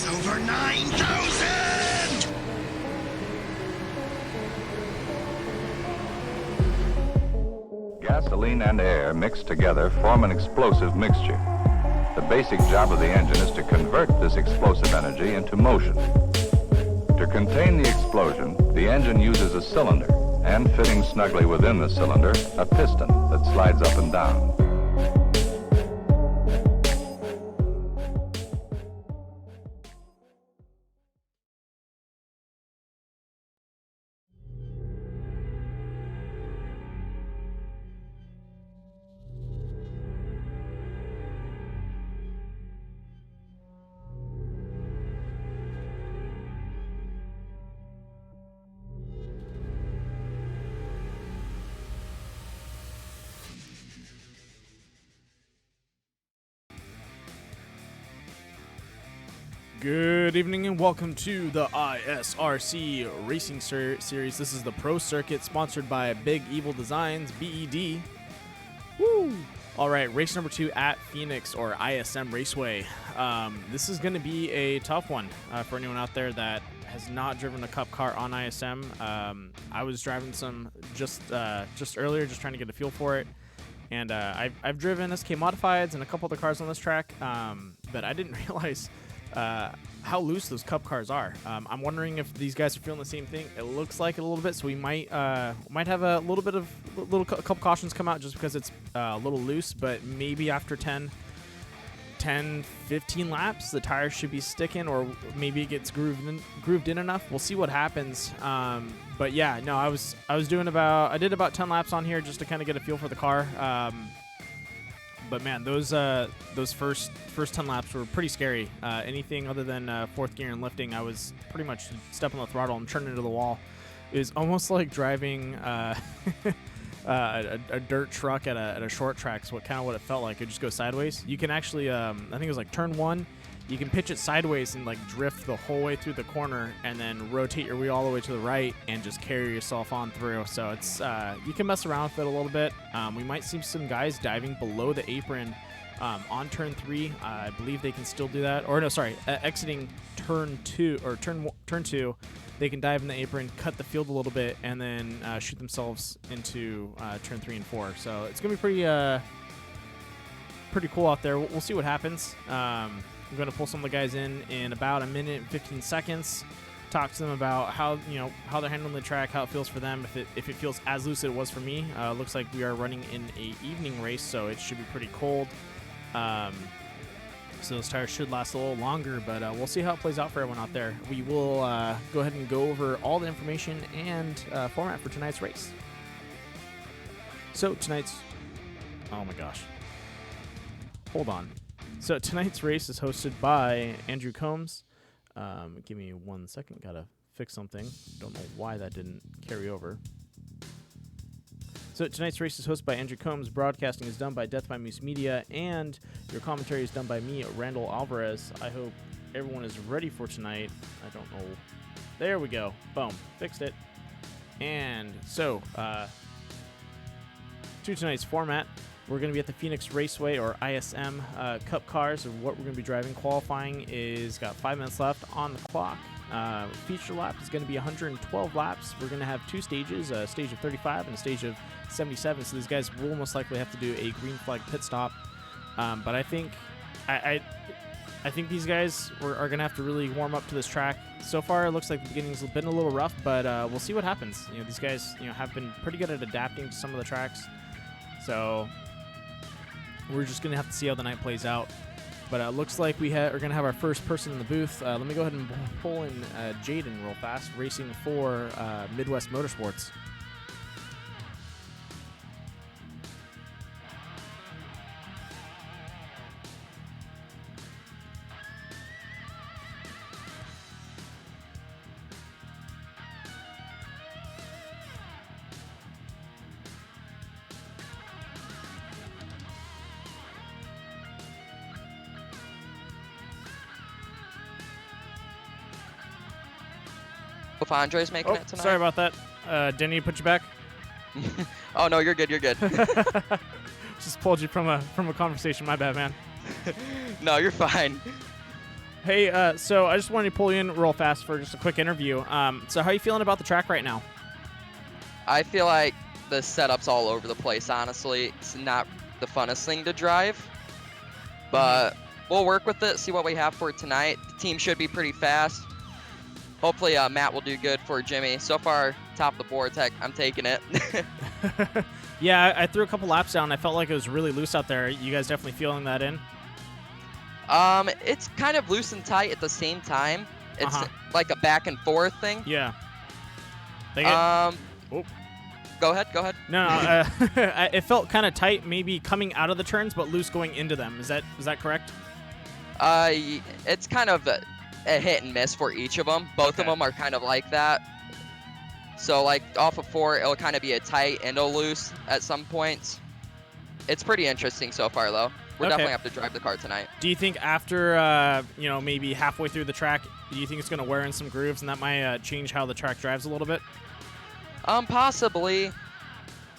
over 9,000! Gasoline and air mixed together form an explosive mixture. The basic job of the engine is to convert this explosive energy into motion. To contain the explosion, the engine uses a cylinder, and fitting snugly within the cylinder, a piston that slides up and down. Good evening and welcome to the ISRC Racing Series. This is the Pro Circuit sponsored by Big Evil Designs, BED. Woo! All right, race number 2 at Phoenix or ISM Raceway. This is going to be a tough one for anyone out there that has not driven a Cup car on ISM. I was driving some just earlier, just trying to get a feel for it. And I've driven SK Modifieds and a couple other cars on this track, but I didn't realize how loose those Cup cars are. I'm wondering if these guys are feeling the same thing. It looks like it a little bit, so we might have a little bit of couple cautions come out just because it's a little loose. But maybe after 10, 15 laps, the tires should be sticking, or maybe it gets grooved in enough. We'll see what happens. But yeah, no, I did about 10 laps on here just to kind of get a feel for the car. But man, those first 10 laps were pretty scary. Anything other than fourth gear and lifting, I was pretty much stepping on the throttle and turning into the wall. It was almost like driving a dirt truck at a short track. So what it felt like. It just goes sideways. You can actually, I think it was like turn 1. You can pitch it sideways and like drift the whole way through the corner, and then rotate your wheel all the way to the right and just carry yourself on through. So it's you can mess around with it a little bit. We might see some guys diving below the apron on turn 3. I believe they can still do that. Or no, sorry, exiting turn 2 or turn 2, they can dive in the apron, cut the field a little bit, and then shoot themselves into turn 3 and 4. So it's gonna be pretty cool out there. We'll see what happens. I'm going to pull some of the guys in about a minute and 15 seconds, talk to them about how they're handling the track, how it feels for them, if it feels as loose as it was for me. Looks like we are running in a evening race, so it should be pretty cold. So those tires should last a little longer, but we'll see how it plays out for everyone out there. We will go ahead and go over all the information and format for tonight's race. So oh my gosh. Hold on. So tonight's race is hosted by Andrew Combs. Give me 1 second. Gotta fix something. Don't know why that didn't carry over. So tonight's race is hosted by Andrew Combs. Broadcasting is done by Death by Moose Media, and your commentary is done by me, Randall Alvarez. I hope everyone is ready for tonight. I don't know. There we go. Boom. Fixed it. And so, to tonight's format, we're going to be at the Phoenix Raceway or ISM Cup cars, and what we're going to be driving. Qualifying is got 5 minutes left on the clock. Feature lap is going to be 112 laps. We're going to have 2 stages, a stage of 35 and a stage of 77. So these guys will most likely have to do a green flag pit stop. But I think I think these guys are going to have to really warm up to this track. So far, it looks like the beginning's been a little rough, but we'll see what happens. These guys have been pretty good at adapting to some of the tracks. So we're just going to have to see how the night plays out. But it looks like we are going to have our first person in the booth. Let me go ahead and pull in Jaden real fast, racing for Midwest Motorsports. If Andre's making it tonight. Sorry about that. Didn't you put you back? Oh no, you're good. You're good. Just pulled you from a conversation. My bad, man. No, you're fine. Hey, so I just wanted to pull you in real fast for just a quick interview. So how are you feeling about the track right now? I feel like the setup's all over the place, honestly. It's not the funnest thing to drive, but we'll work with it, see what we have for tonight. The team should be pretty fast. Hopefully, Matt will do good for Jimmy. So far, top of the board, tech, I'm taking it. Yeah, I threw a couple laps down. I felt like it was really loose out there. You guys definitely feeling that in? It's kind of loose and tight at the same time. It's Uh-huh. like a back and forth thing. Yeah. Oh. Go ahead. No, it felt kind of tight, maybe coming out of the turns, but loose going into them. Is that correct? It's kind of a hit and miss for each of them. Both of Okay. them are kind of like that. So like off of 4, it'll kind of be a tight and a loose at some points. It's pretty interesting so far, though. We're Okay. definitely have to drive the car tonight. Do you think after, maybe halfway through the track, do you think it's going to wear in some grooves and that might change how the track drives a little bit? Possibly.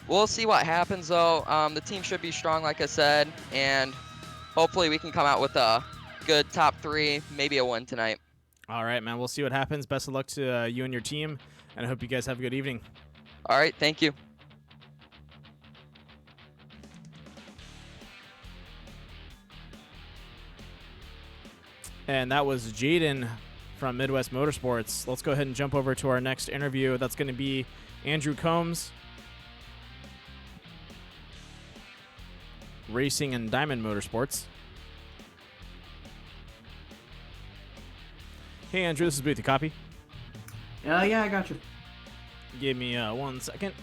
We'll see what happens, though. The team should be strong, like I said, and hopefully we can come out with a good top 3, maybe a win tonight. All right, man. We'll see what happens. Best of luck to you and your team, and I hope you guys have a good evening. All right, thank you. And that was Jaden from Midwest Motorsports. Let's go ahead and jump over to our next interview. That's going to be Andrew Combs, Racing and Diamond Motorsports. Hey, Andrew, this is Booth. You copy? Yeah, I got you. Give me 1 second.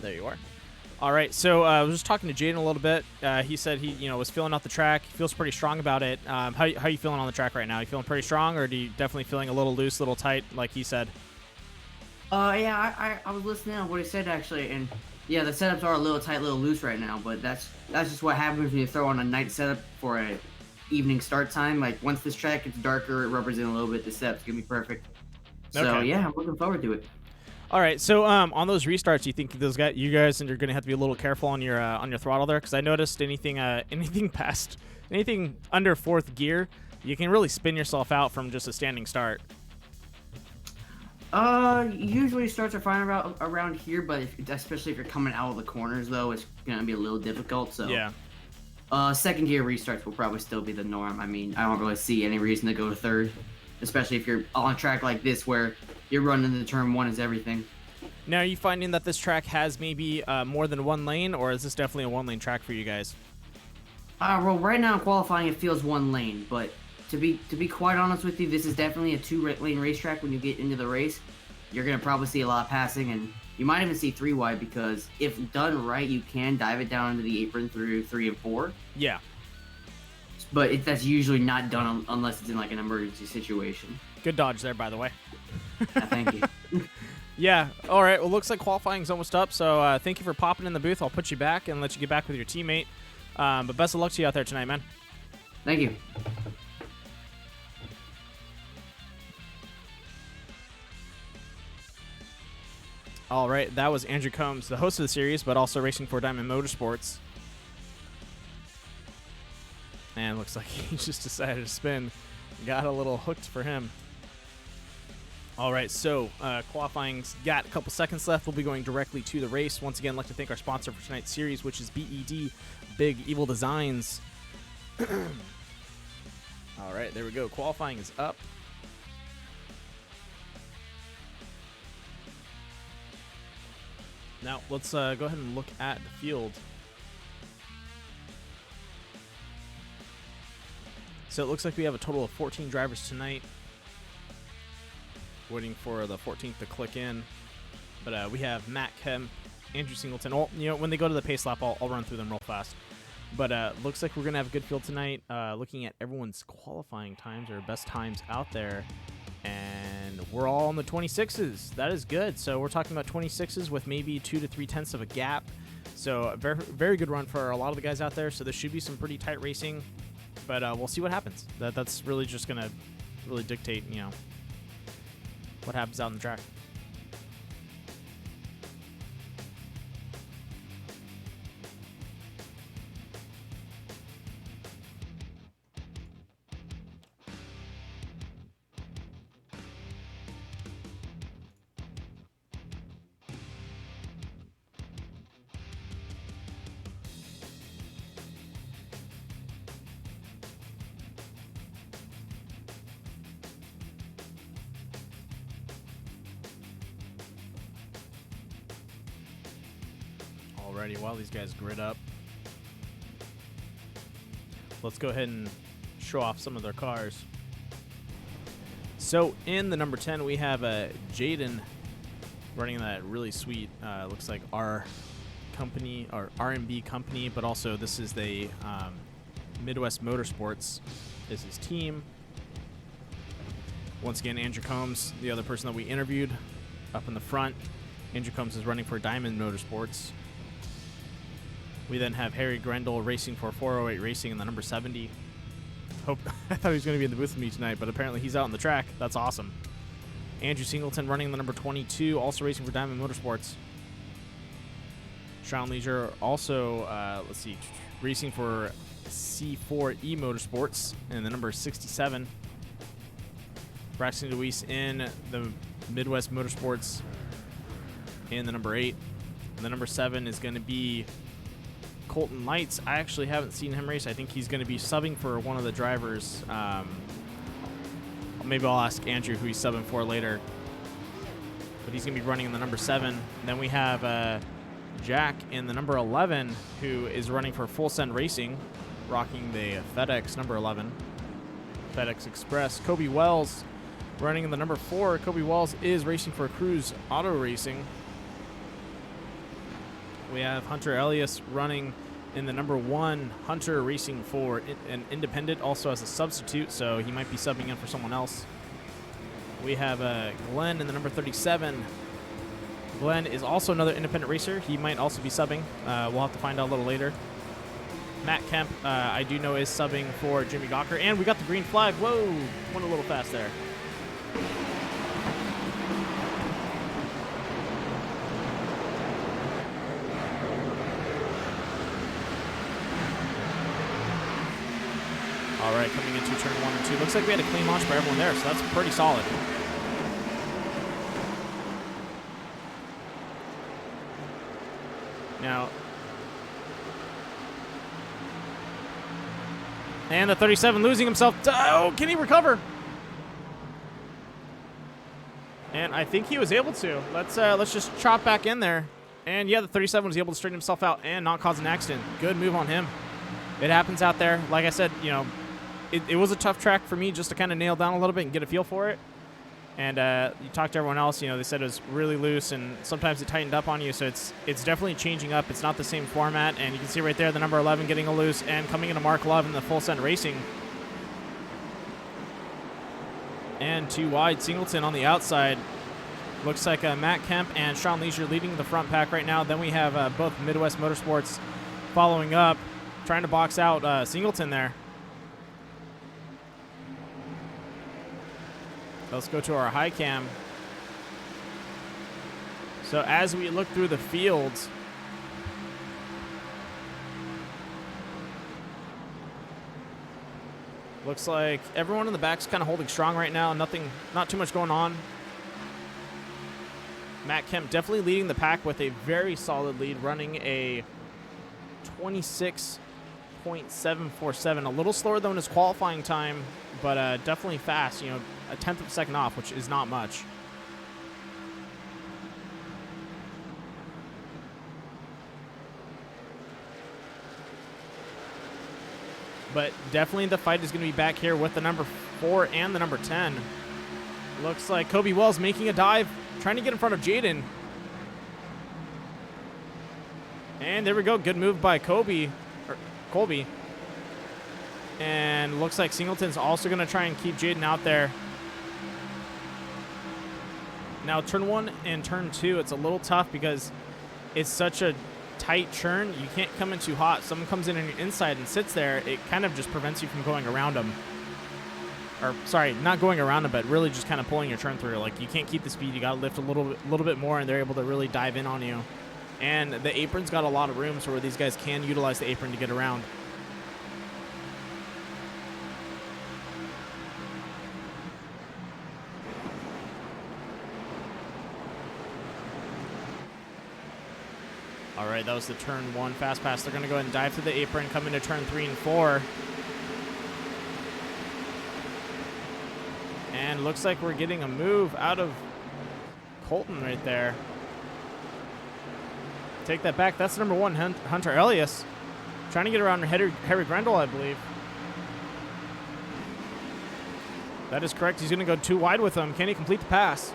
There you are. All right, so I was just talking to Jaden a little bit. He said he, was filling out the track. He feels pretty strong about it. How you feeling on the track right now? You feeling pretty strong, or do you definitely feeling a little loose, a little tight, like he said? Yeah, I was listening to what he said actually, and yeah, the setups are a little tight, a little loose right now, but that's just what happens when you throw on a night setup for a evening start time. Like once this track gets darker, it represents a little bit. The setup's gonna be perfect. So Okay. yeah, I'm looking forward to it. All right, so on those restarts, you think you guys are going to have to be a little careful on your throttle there, because I noticed anything under 4th gear, you can really spin yourself out from just a standing start. Usually starts are fine around here, but especially if you're coming out of the corners, though, it's gonna be a little difficult. So Yeah. 2nd gear restarts will probably still be the norm. I mean, I don't really see any reason to go to 3rd, especially if you're on a track like this where you're running the turn 1 is everything. Now, are you finding that this track has maybe more than one lane, or is this definitely a one-lane track for you guys? Well, right now in qualifying, it feels 1 lane, but to be quite honest with you, this is definitely a 2-lane racetrack. When you get into the race, you're gonna probably see a lot of passing, and you might even see 3 wide, because if done right, you can dive it down into the apron through 3 and 4. Yeah. But that's usually not done unless it's in like an emergency situation. Good dodge there, by the way. Thank you. Yeah. All right. Well, looks like qualifying's almost up, so thank you for popping in the booth. I'll put you back and let you get back with your teammate. But best of luck to you out there tonight, man. Thank you. All right. That was Andrew Combs, the host of the series, but also racing for Diamond Motorsports. And looks like he just decided to spin. Got a little hooked for him. All right, so qualifying's got a couple seconds left. We'll be going directly to the race. Once again, I'd like to thank our sponsor for tonight's series, which is BED, Big Evil Designs. All right, there we go. Qualifying is up. Now, let's go ahead and look at the field. So it looks like we have a total of 14 drivers tonight. Waiting for the 14th to click in. But we have Matt Kemp, Andrew Singleton. Well, when they go to the pace lap, I'll run through them real fast. But looks like we're going to have a good field tonight. Looking at everyone's qualifying times, or best times out there. And we're all in the 26s. That is good. So we're talking about 26s with maybe 2 to 3 tenths of a gap. So a very, very good run for a lot of the guys out there. So this should be some pretty tight racing. But we'll see what happens. That's really just going to really dictate, what happens out on the track. Alrighty, while these guys grid up, let's go ahead and show off some of their cars. So in the number 10, we have Jaden running that really sweet, looks like R company or R&B company, but also this is the Midwest Motorsports is his team. Once again, Andrew Combs, the other person that we interviewed, up in the front. Andrew Combs is running for Diamond Motorsports. We then have Harry Grendel racing for 408 Racing in the number 70. I thought he was going to be in the booth with me tonight, but apparently he's out on the track. That's awesome. Andrew Singleton running the number 22, also racing for Diamond Motorsports. Sean Leisure also, racing for C4E Motorsports in the number 67. Braxton Deweese in the Midwest Motorsports in the number 8. And the number 7 is going to be Colton Lights. I actually haven't seen him race. I think he's going to be subbing for one of the drivers. Maybe I'll ask Andrew who he's subbing for later. But he's going to be running in the number 7. And then we have Jack in the number 11, who is running for Full Send Racing, rocking the FedEx number 11. FedEx Express. Kobe Wells running in the number 4. Kobe Wells is racing for Cruise Auto Racing. We have Hunter Elias running in the number 1. Hunter racing for an independent, also as a substitute, so he might be subbing in for someone else. We have Glenn in the number 37. Glenn is also another independent racer. He might also be subbing. We'll have to find out a little later. Matt Kemp, I do know, is subbing for Jimmy Gawker. And we got the green flag. Whoa, went a little fast there. All right, coming into turn 1 and 2. Looks like we had a clean launch by everyone there, so that's pretty solid. Now, and the 37 losing himself. Oh, can he recover? And I think he was able to. Let's just chop back in there. And yeah, the 37 was able to straighten himself out and not cause an accident. Good move on him. It happens out there. Like I said, you know, it was a tough track for me just to kind of nail down a little bit and get a feel for it. And you talk to everyone else, you know, they said it was really loose and sometimes it tightened up on you. So it's definitely changing up. It's not the same format. And you can see right there the number 11 getting a loose and coming into Mark Love in the Full Send Racing. And too wide. Singleton on the outside. Looks like Matt Kemp and Sean Leisure leading the front pack right now. Then we have both Midwest Motorsports following up, trying to box out Singleton there. Let's go to our high cam. So as we look through the fields, looks like everyone in the back's kind of holding strong right now. Not too much going on. Matt Kemp definitely leading the pack with a very solid lead, running a 26.747. A little slower than his qualifying time, but definitely fast. You know, a tenth of a second off, which is not much. But definitely the fight is going to be back here with the number 4 and the number 10. Looks like Kobe Wells making a dive, trying to get in front of Jaden. And there we go. Good move by Colby. And looks like Singleton's also going to try and keep Jaden out there. Now, turn 1 and turn 2, it's a little tough because it's such a tight turn. You can't come in too hot. Someone comes in on your inside and sits there. It kind of just prevents you from going around them. Or, sorry, not going around them, but really just kind of pulling your turn through. Like, you can't keep the speed. You got to lift a little bit more, and they're able to really dive in on you. And the apron's got a lot of room so where these guys can utilize the apron to get around. All right, that was the turn 1 fast pass. They're going to go ahead and dive through the apron, come into turn 3 and 4. And looks like we're getting a move out of Colton right there. take that back. That's number 1, Hunter Elias. Trying to get around Harry Grendel, I believe. That is correct. He's going to go too wide with him. Can he complete the pass?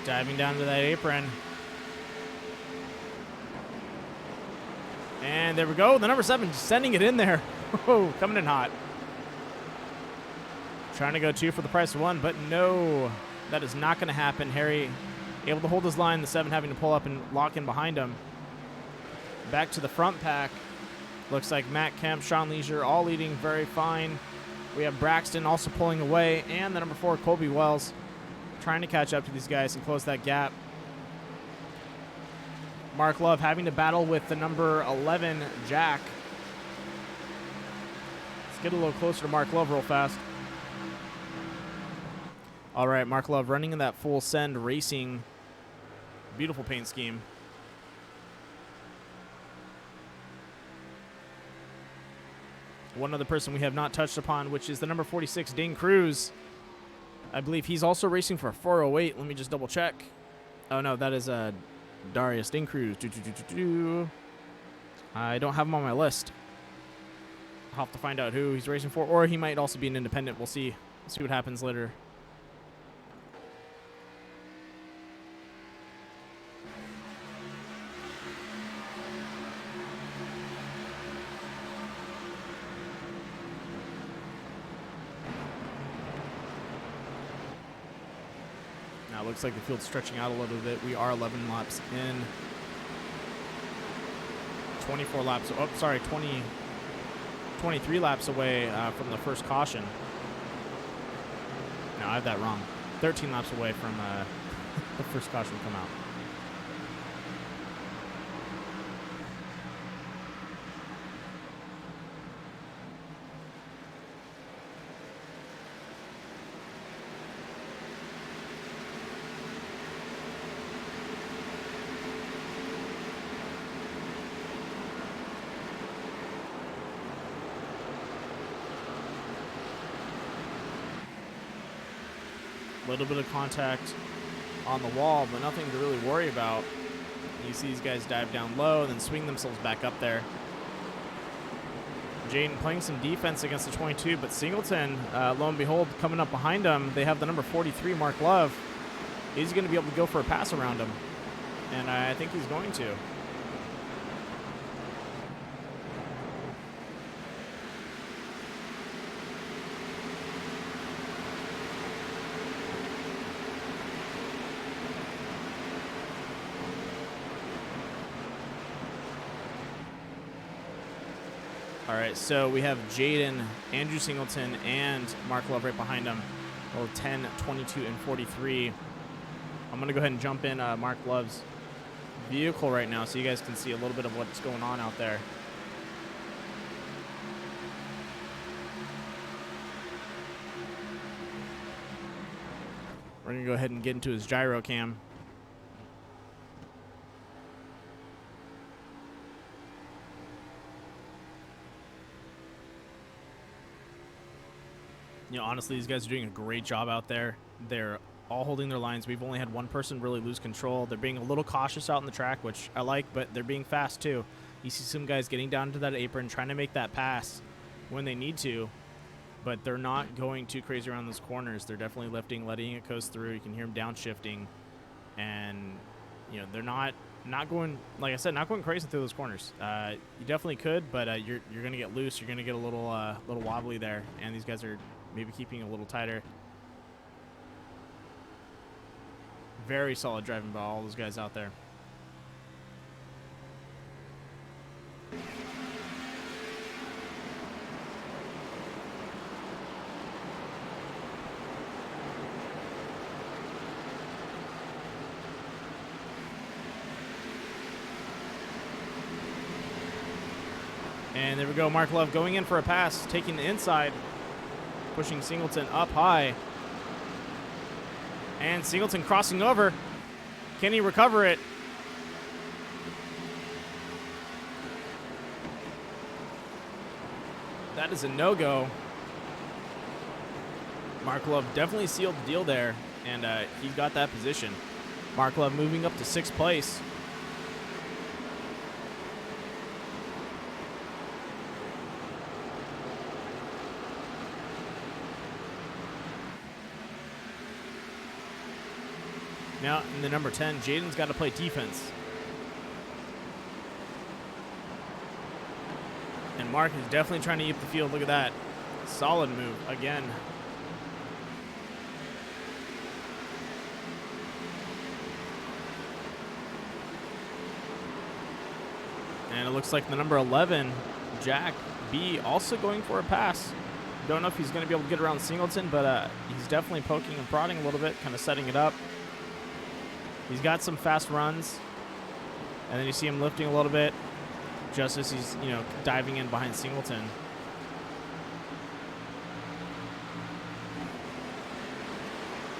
Diving down to that apron. And there we go. The number 7 sending it in there. Oh, coming in hot. Trying to go 2 for the price of 1, but no. That is not going to happen. Harry able to hold his line. The 7 having to pull up and lock in behind him. Back to the front pack. Looks like Matt Kemp, Sean Leisure, all leading very fine. We have Braxton also pulling away, and the number 4, Colby Wells, trying to catch up to these guys and close that gap. Mark Love having to battle with the number 11, Jack. Let's get a little closer to Mark Love real fast. All right, Mark Love running in that full send racing. Beautiful paint scheme. One other person we have not touched upon, which is the number 46, Dane Cruz. I believe he's also racing for 408. Let me just double check. Oh, no, that is Darius Dane Cruz. I don't have him on my list. I'll have to find out who he's racing for, or he might also be an independent. We'll see. We'll see what happens later. Now it looks like the field's stretching out a little bit. We are 11 laps in. 24 laps. Oh, sorry, 23 laps away from the first caution. No, I have that wrong. 13 laps away from the first caution to come out. A little bit of contact on the wall, but nothing to really worry about. You see these guys dive down low and then swing themselves back up there. Jaden playing some defense against the 22, but Singleton, lo and behold, coming up behind him, they have the number 43, Mark Love. He's going to be able to go for a pass around him, and I think he's going to. All right, so we have Jaden, Andrew Singleton, and Mark Love right behind him. Oh, 10, 22, and 43. I'm going to go ahead and jump in Mark Love's vehicle right now so you guys can see a little bit of what's going on out there. We're going to go ahead and get into his gyro cam. You know, honestly, these guys are doing a great job out there. They're all holding their lines. We've only had one person really lose control. They're being a little cautious out in the track, which I like, but they're being fast too. You see some guys getting down to that apron, trying to make that pass when they need to, but they're not going too crazy around those corners. They're definitely lifting, letting it coast through. You can hear them downshifting, and you know they're not going, like I said, not going crazy through those corners. You definitely could, but you're going to get loose. You're going to get a little wobbly there, and these guys are maybe keeping a little tighter. Very solid driving by all those guys out there. And there we go, Mark Love going in for a pass, taking the inside, pushing Singleton up high. And Singleton crossing over. Can he recover it? That is a no-go. Mark Love definitely sealed the deal there, and he got that position. Mark Love moving up to 6th place. Now, in the number 10, Jaden's got to play defense. And Mark is definitely trying to keep the field. Look at that. Solid move again. And it looks like the number 11, Jack B, also going for a pass. Don't know if he's going to be able to get around Singleton, but he's definitely poking and prodding a little bit, kind of setting it up. He's got some fast runs, and then you see him lifting a little bit just as he's, diving in behind Singleton.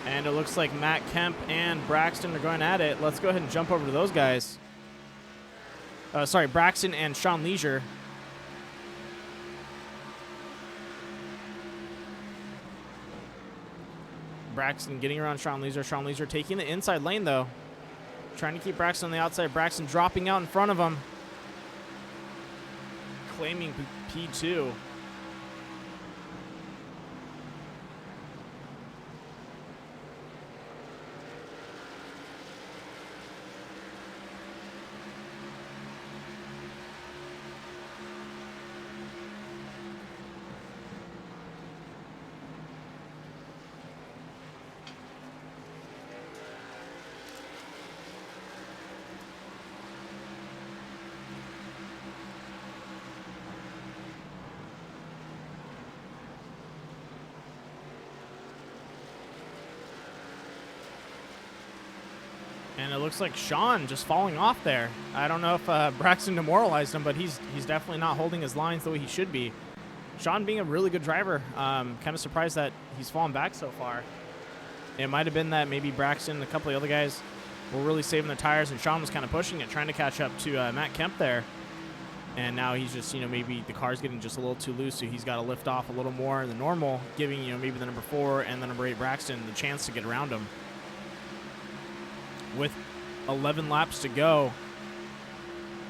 And it looks like Matt Kemp and Braxton are going at it. Let's go ahead and jump over to those guys. Sorry, Braxton and Sean Leisure. Braxton getting around Sean Leisure. Sean Leisure taking the inside lane, though. Trying to keep Braxton on the outside. Braxton dropping out in front of him. Claiming P2. And it looks like Sean just falling off there. I don't know if Braxton demoralized him, but he's definitely not holding his lines the way he should be. Sean being a really good driver. Kind of surprised that he's fallen back so far. It might have been that maybe Braxton and a couple of other guys were really saving the tires, and Sean was kind of pushing it, trying to catch up to Matt Kemp there. And now he's just, maybe the car's getting just a little too loose, so he's got to lift off a little more than normal, giving, maybe the number 4 and the number 8 Braxton the chance to get around him. With 11 laps to go,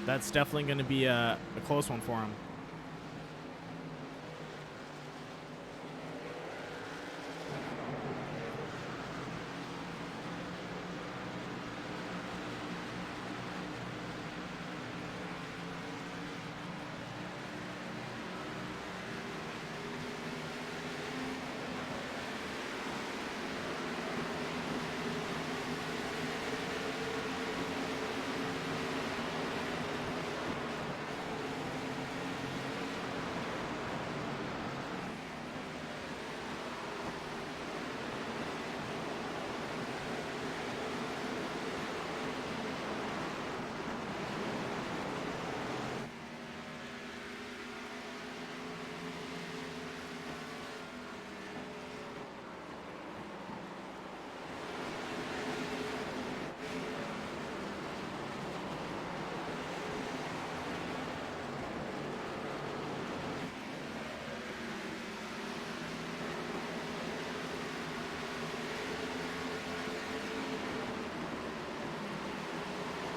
that's definitely going to be a close one for him.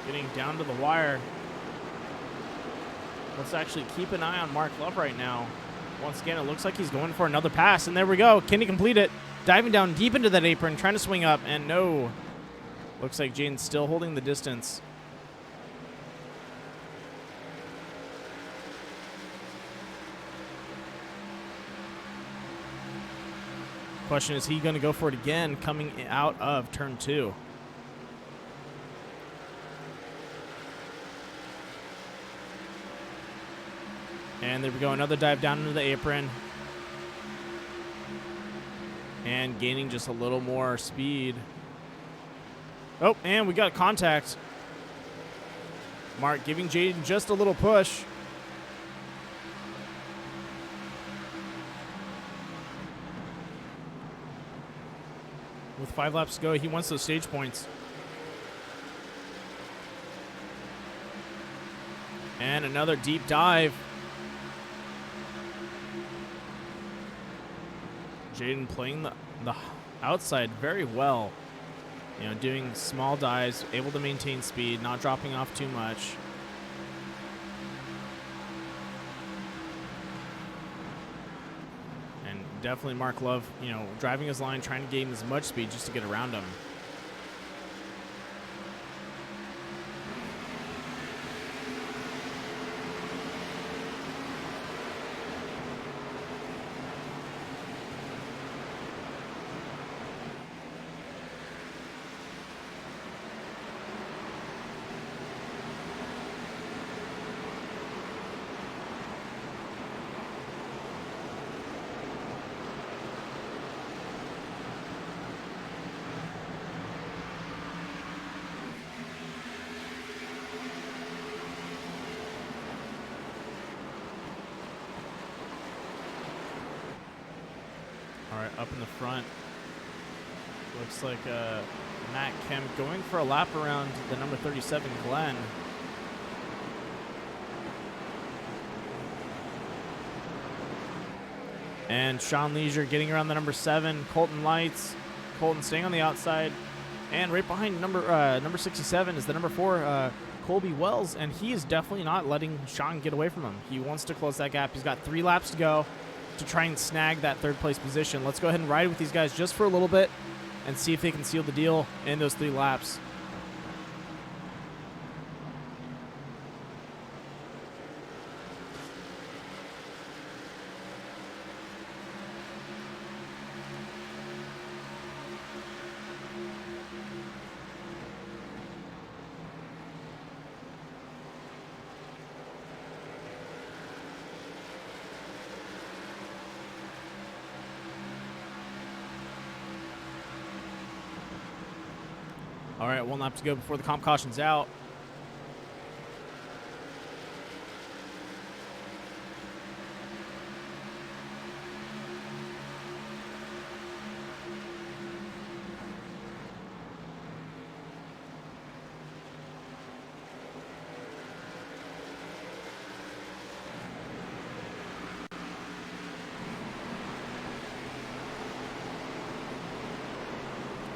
Getting down to the wire. Let's actually keep an eye on Mark Love right now. Once again, it looks like he's going for another pass, and there we go. Can he complete it? Diving down deep into that apron, trying to swing up, and no. Looks like Jaden's still holding the distance. Question is he going to go for it again coming out of turn 2? And there we go, another dive down into the apron. And gaining just a little more speed. Oh, and we got contact. Mark giving Jaden just a little push. With 5 laps to go, he wants those stage points. And another deep dive. Jaden playing the outside very well. You know, doing small dives, able to maintain speed, not dropping off too much. And definitely Mark Love, you know, driving his line, trying to gain as much speed just to get around him. All right, up in the front. Looks like Matt Kemp going for a lap around the number 37, Glenn. And Sean Leisure getting around the number 7, Colton Lights. Colton staying on the outside. And right behind number 67 is the number 4, Colby Wells, and he is definitely not letting Sean get away from him. He wants to close that gap. He's got 3 laps to go to try and snag that 3rd place position. Let's go ahead and ride with these guys just for a little bit and see if they can seal the deal in those 3 laps. All right, 1 lap to go before the comp caution's out.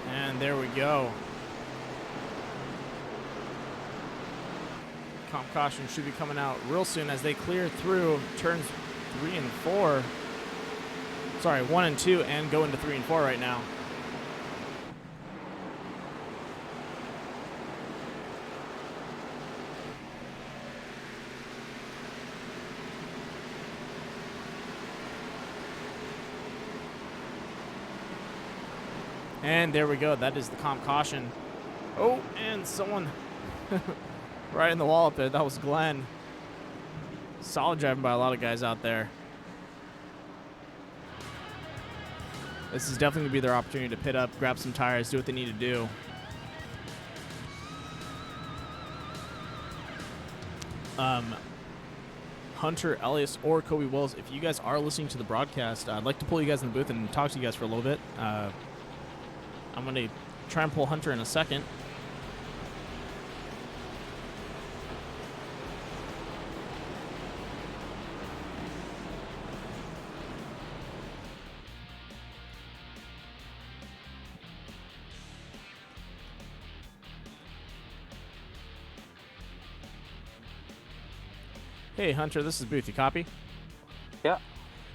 And there we go. Comp caution should be coming out real soon as they clear through turns 3 and 4. Sorry, 1 and 2, and go into 3 and 4 right now. And there we go. That is the comp caution. Oh, and someone right in the wall up there. That was Glenn. Solid driving by a lot of guys out there. This is definitely going to be their opportunity to pit up, grab some tires, do what they need to do. Hunter, Elias, or Kobe Wells, if you guys are listening to the broadcast, I'd like to pull you guys in the booth and talk to you guys for a little bit. I'm going to try and pull Hunter in a second. Hey, Hunter, this is Booth. You copy? Yeah.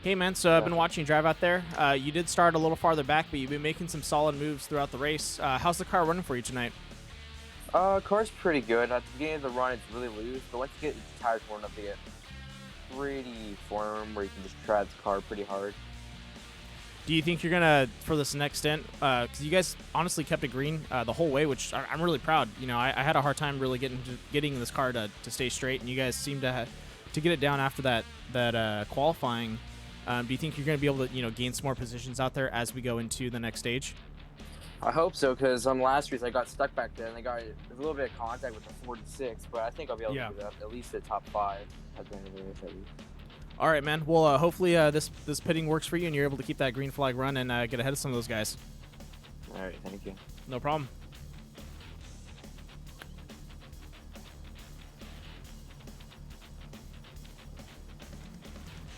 Hey, man, so I've been watching you drive out there. You did start a little farther back, but you've been making some solid moves throughout the race. How's the car running for you tonight? Car's pretty good. At the beginning of the run, it's really loose, but once you get the tires worn up, they get pretty firm where you can just try the car pretty hard. Do you think you're going to, for this next stint, because you guys honestly kept it green the whole way, which I'm really proud. You know, I had a hard time really getting this car to stay straight, and you guys seem to get it down after that qualifying. Do you think you're going to be able to, gain some more positions out there as we go into the next stage? I hope so, because on last race I got stuck back there, and I got a little bit of contact with the 46, but I think I'll be able to do that, at least the top 5 at the end of the race at least. All right, man. Well, hopefully this pitting works for you, and you're able to keep that green flag run and get ahead of some of those guys. All right, thank you. No problem.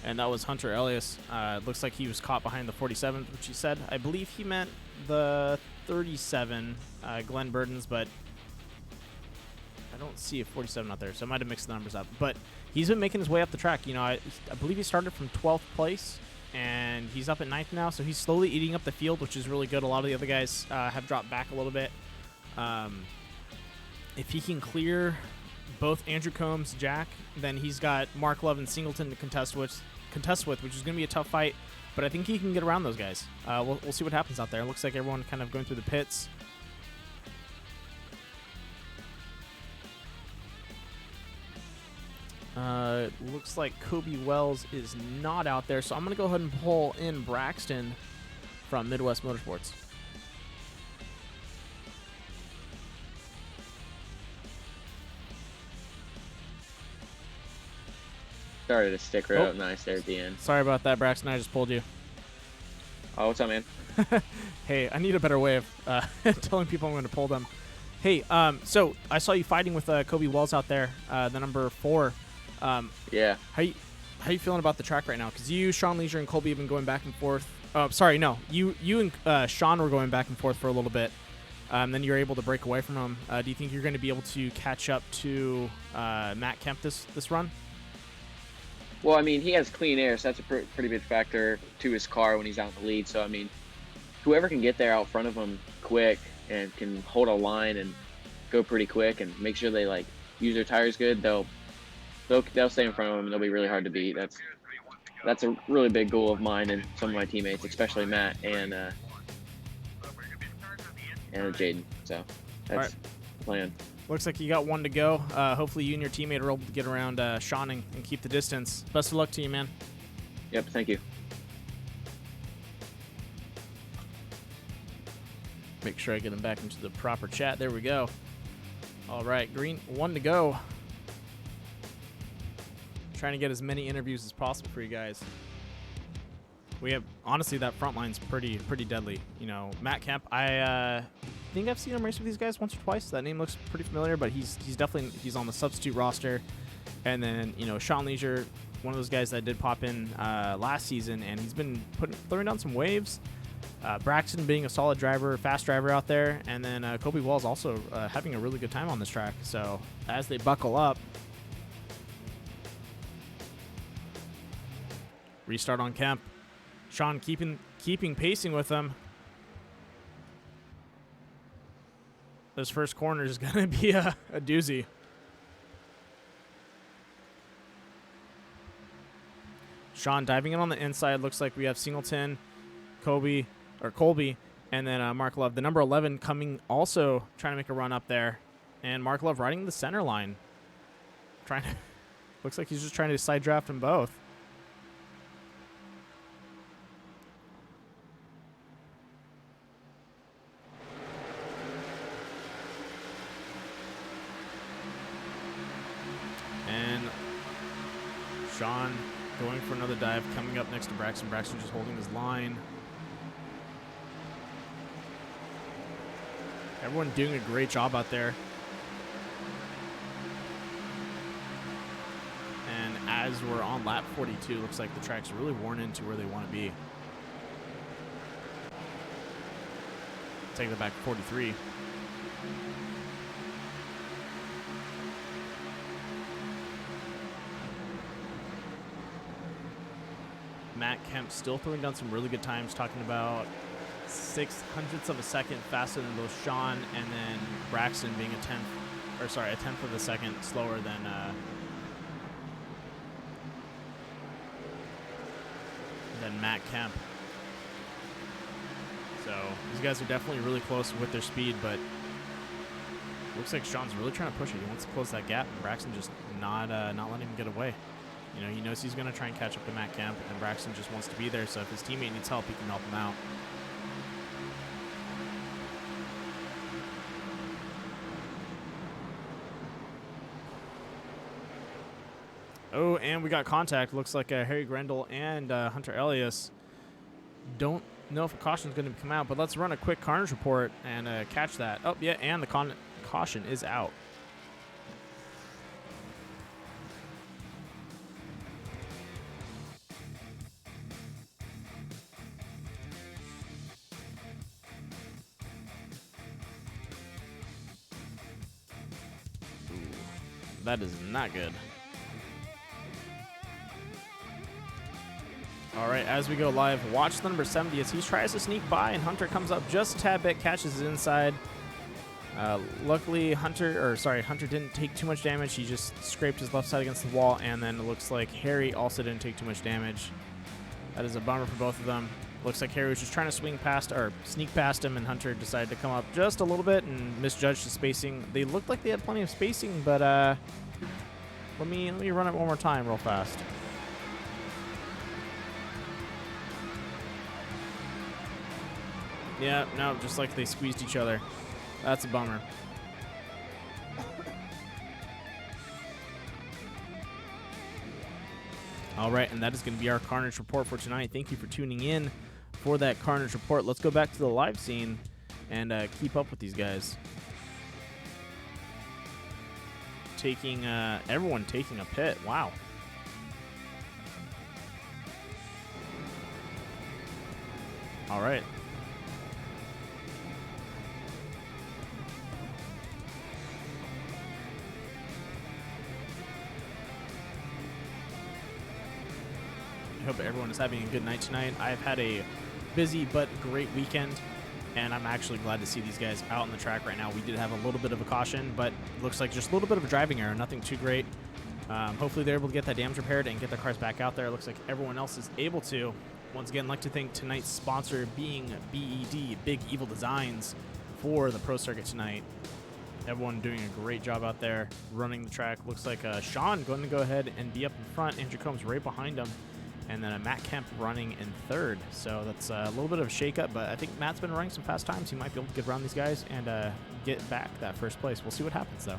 and that was Hunter Elias. Looks like he was caught behind the 47, which he said. I believe he meant the 37, Glenn Burton's, but I don't see a 47 out there, so I might have mixed the numbers up. But he's been making his way up the track. You know, I believe he started from 12th place, and he's up at 9th now, so he's slowly eating up the field, which is really good. A lot of the other guys have dropped back a little bit. If he can clear both Andrew Combs, Jack, then he's got Mark Love and Singleton to contest with, which is going to be a tough fight. But I think he can get around those guys. We'll see what happens out there. It looks like everyone kind of going through the pits. Looks like Kobe Wells is not out there, so I'm going to go ahead and pull in Braxton from Midwest Motorsports. Started to stick right up nice there at the end. Sorry about that, Braxton. I just pulled you. Oh, what's up, man? Hey, I need a better way of telling people I'm going to pull them. Hey, so I saw you fighting with Kobe Wells out there, the number 4. Yeah. How you feeling about the track right now? Because you, Sean Leisure, and Colby have been going back and forth. Oh, sorry, no. You and Sean were going back and forth for a little bit. Then you were able to break away from him. Do you think you're going to be able to catch up to Matt Kemp this run? Well, I mean, he has clean air, so that's a pretty big factor to his car when he's out in the lead. So, I mean, whoever can get there out front of him quick and can hold a line and go pretty quick and make sure they, like, use their tires good, they'll stay in front of him and they'll be really hard to beat. That's a really big goal of mine and some of my teammates, especially Matt and Jaden. So that's the plan. Looks like you got one to go. Hopefully you and your teammate are able to get around Sean and keep the distance. Best of luck to you, man. Yep, thank you. Make sure I get him back into the proper chat. There we go. All right, Green, 1 to go. Trying to get as many interviews as possible for you guys. We have, honestly, that front line's pretty deadly. You know, Matt Kemp, I think I've seen him race with these guys once or twice. That name looks pretty familiar, but he's definitely on the substitute roster. And then, you know, Sean Leisure, one of those guys that did pop in last season, and he's been throwing down some waves. Braxton being a solid driver, fast driver out there, and then Kobe Wells also having a really good time on this track. So as they buckle up, restart on Kemp. Sean keeping pacing with them. This first corner is going to be a doozy. Sean diving in on the inside. Looks like we have Singleton, Colby, and then Mark Love. The number 11 coming also trying to make a run up there. And Mark Love riding the center line. Looks like he's just trying to side draft them both. And Sean going for another dive, coming up next to Braxton. Braxton just holding his line. Everyone doing a great job out there. And as we're on lap 42, looks like the track's really worn into where they want to be. Taking it back to 43. Matt Kemp still throwing down some really good times, talking about 0.06 of a second faster than both Sean and then Braxton being a tenth of a second slower than Matt Kemp. So these guys are definitely really close with their speed, but looks like Sean's really trying to push it. He wants to close that gap, and Braxton just not letting him get away. You know, he knows he's going to try and catch up to Matt Kemp, and Braxton just wants to be there, so if his teammate needs help, he can help him out. Oh, and we got contact. Looks like Harry Grendel and Hunter Elias. Don't know if a caution is going to come out, but let's run a quick carnage report and catch that. Oh, yeah, and the caution is out. That is not good. All right, as we go live, watch the number 70 as he tries to sneak by, and Hunter comes up just a tad bit, catches it inside. Luckily, Hunter didn't take too much damage. He just scraped his left side against the wall, and then it looks like Harry also didn't take too much damage. That is a bummer for both of them. Looks like Harry was just trying to sneak past him, and Hunter decided to come up just a little bit and misjudged the spacing. They looked like they had plenty of spacing, but let me run it one more time real fast. Yeah, no, just like they squeezed each other. That's a bummer. All right, and that is going to be our Carnage Report for tonight. Thank you for tuning in for that Carnage Report. Let's go back to the live scene and keep up with these guys. Everyone taking a pit. Wow. All right. I hope everyone is having a good night tonight. I've had a busy but great weekend, and I'm actually glad to see these guys out on the track right now. We did have a little bit of a caution, but it looks like just a little bit of a driving error, nothing too great. Hopefully they're able to get that damage repaired and get their cars back out there. It looks like everyone else is able to. Once again, I'd like to thank tonight's sponsor being BED, Big Evil Designs, for the Pro Circuit tonight. Everyone doing a great job out there running the track. Looks like Sean going to go ahead and be up in front. Andrew Combs right behind him. And then Matt Kemp running in third. So that's a little bit of a shakeup, but I think Matt's been running some fast times. He might be able to get around these guys and get back that first place. We'll see what happens, though.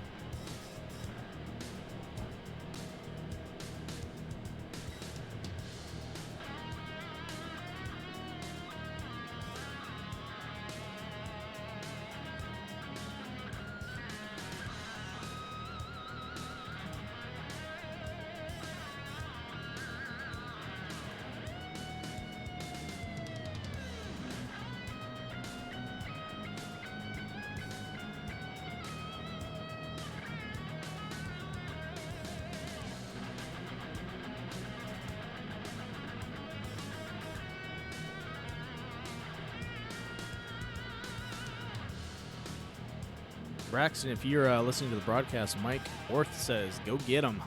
Braxton, if you're listening to the broadcast, Mike Orth says, go get him.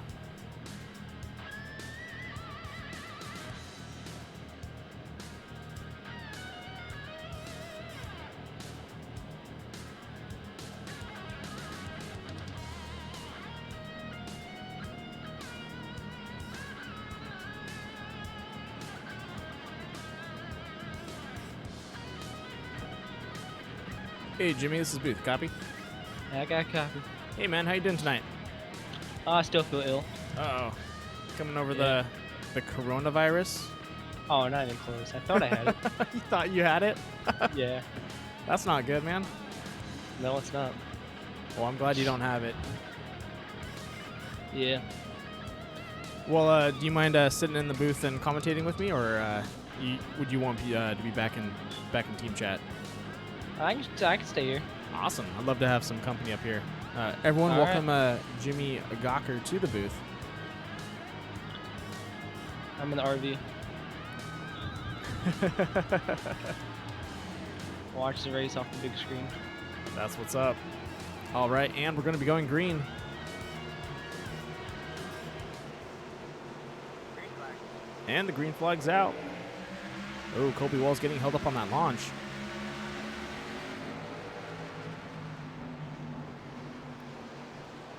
Hey, Jimmy, this is Booth. Copy? Yeah, I got a copy. Hey, man, how you doing tonight? I still feel ill. Uh-oh. Coming over the coronavirus? Oh, not even close. I thought I had it. You thought you had it? Yeah. That's not good, man. No, it's not. Well, I'm glad you don't have it. Yeah. Well, do you mind sitting in the booth and commentating with me, or would you want to be back in team chat? I can stay here. Awesome. I'd love to have some company up here. Everyone, All welcome Jimmy Gawker to the booth. I'm in the RV. Watch the race off the big screen. That's what's up. All right, and we're going to be going green. And the green flag's out. Oh, Colby Wall's getting held up on that launch.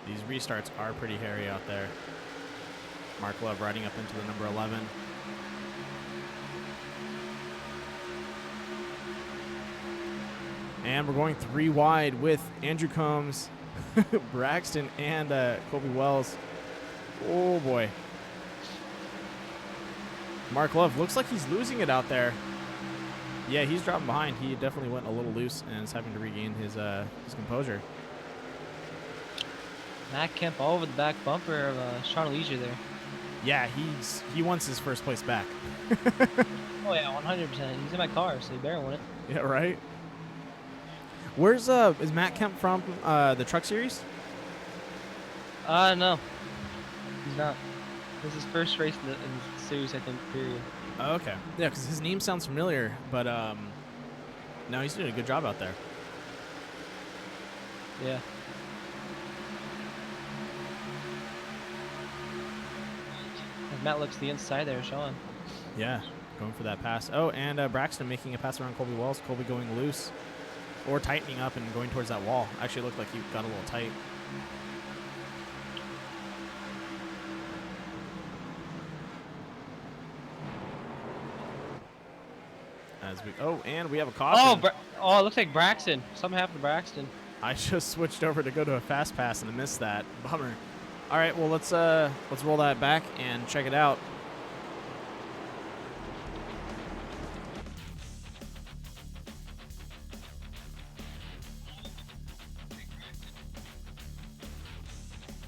These restarts are pretty hairy out there. Mark Love riding up into the number 11. And we're going 3 wide with Andrew Combs, Braxton, and Colby Wells. Oh, boy. Mark Love looks like he's losing it out there. Yeah, he's dropping behind. He definitely went a little loose and is having to regain his composure. Matt Kemp all over the back bumper of Sean Leisure there. Yeah, he wants his first place back. Oh yeah, 100%. He's in my car, so he better win it. Yeah, right. Where's is Matt Kemp from? The Truck Series? No. He's not. This is his first race in the series, I think, period. Oh, okay. Yeah, because his name sounds familiar, but no, he's doing a good job out there. Yeah. As Matt looks to the inside there, Sean. Yeah, going for that pass. Oh, and Braxton making a pass around Colby Wells. Colby going loose or tightening up and going towards that wall. Actually looked like he got a little tight. And we have a caution. Oh, it looks like Braxton. Something happened to Braxton. I just switched over to go to a fast pass and I missed that. Bummer. All right, well let's roll that back and check it out.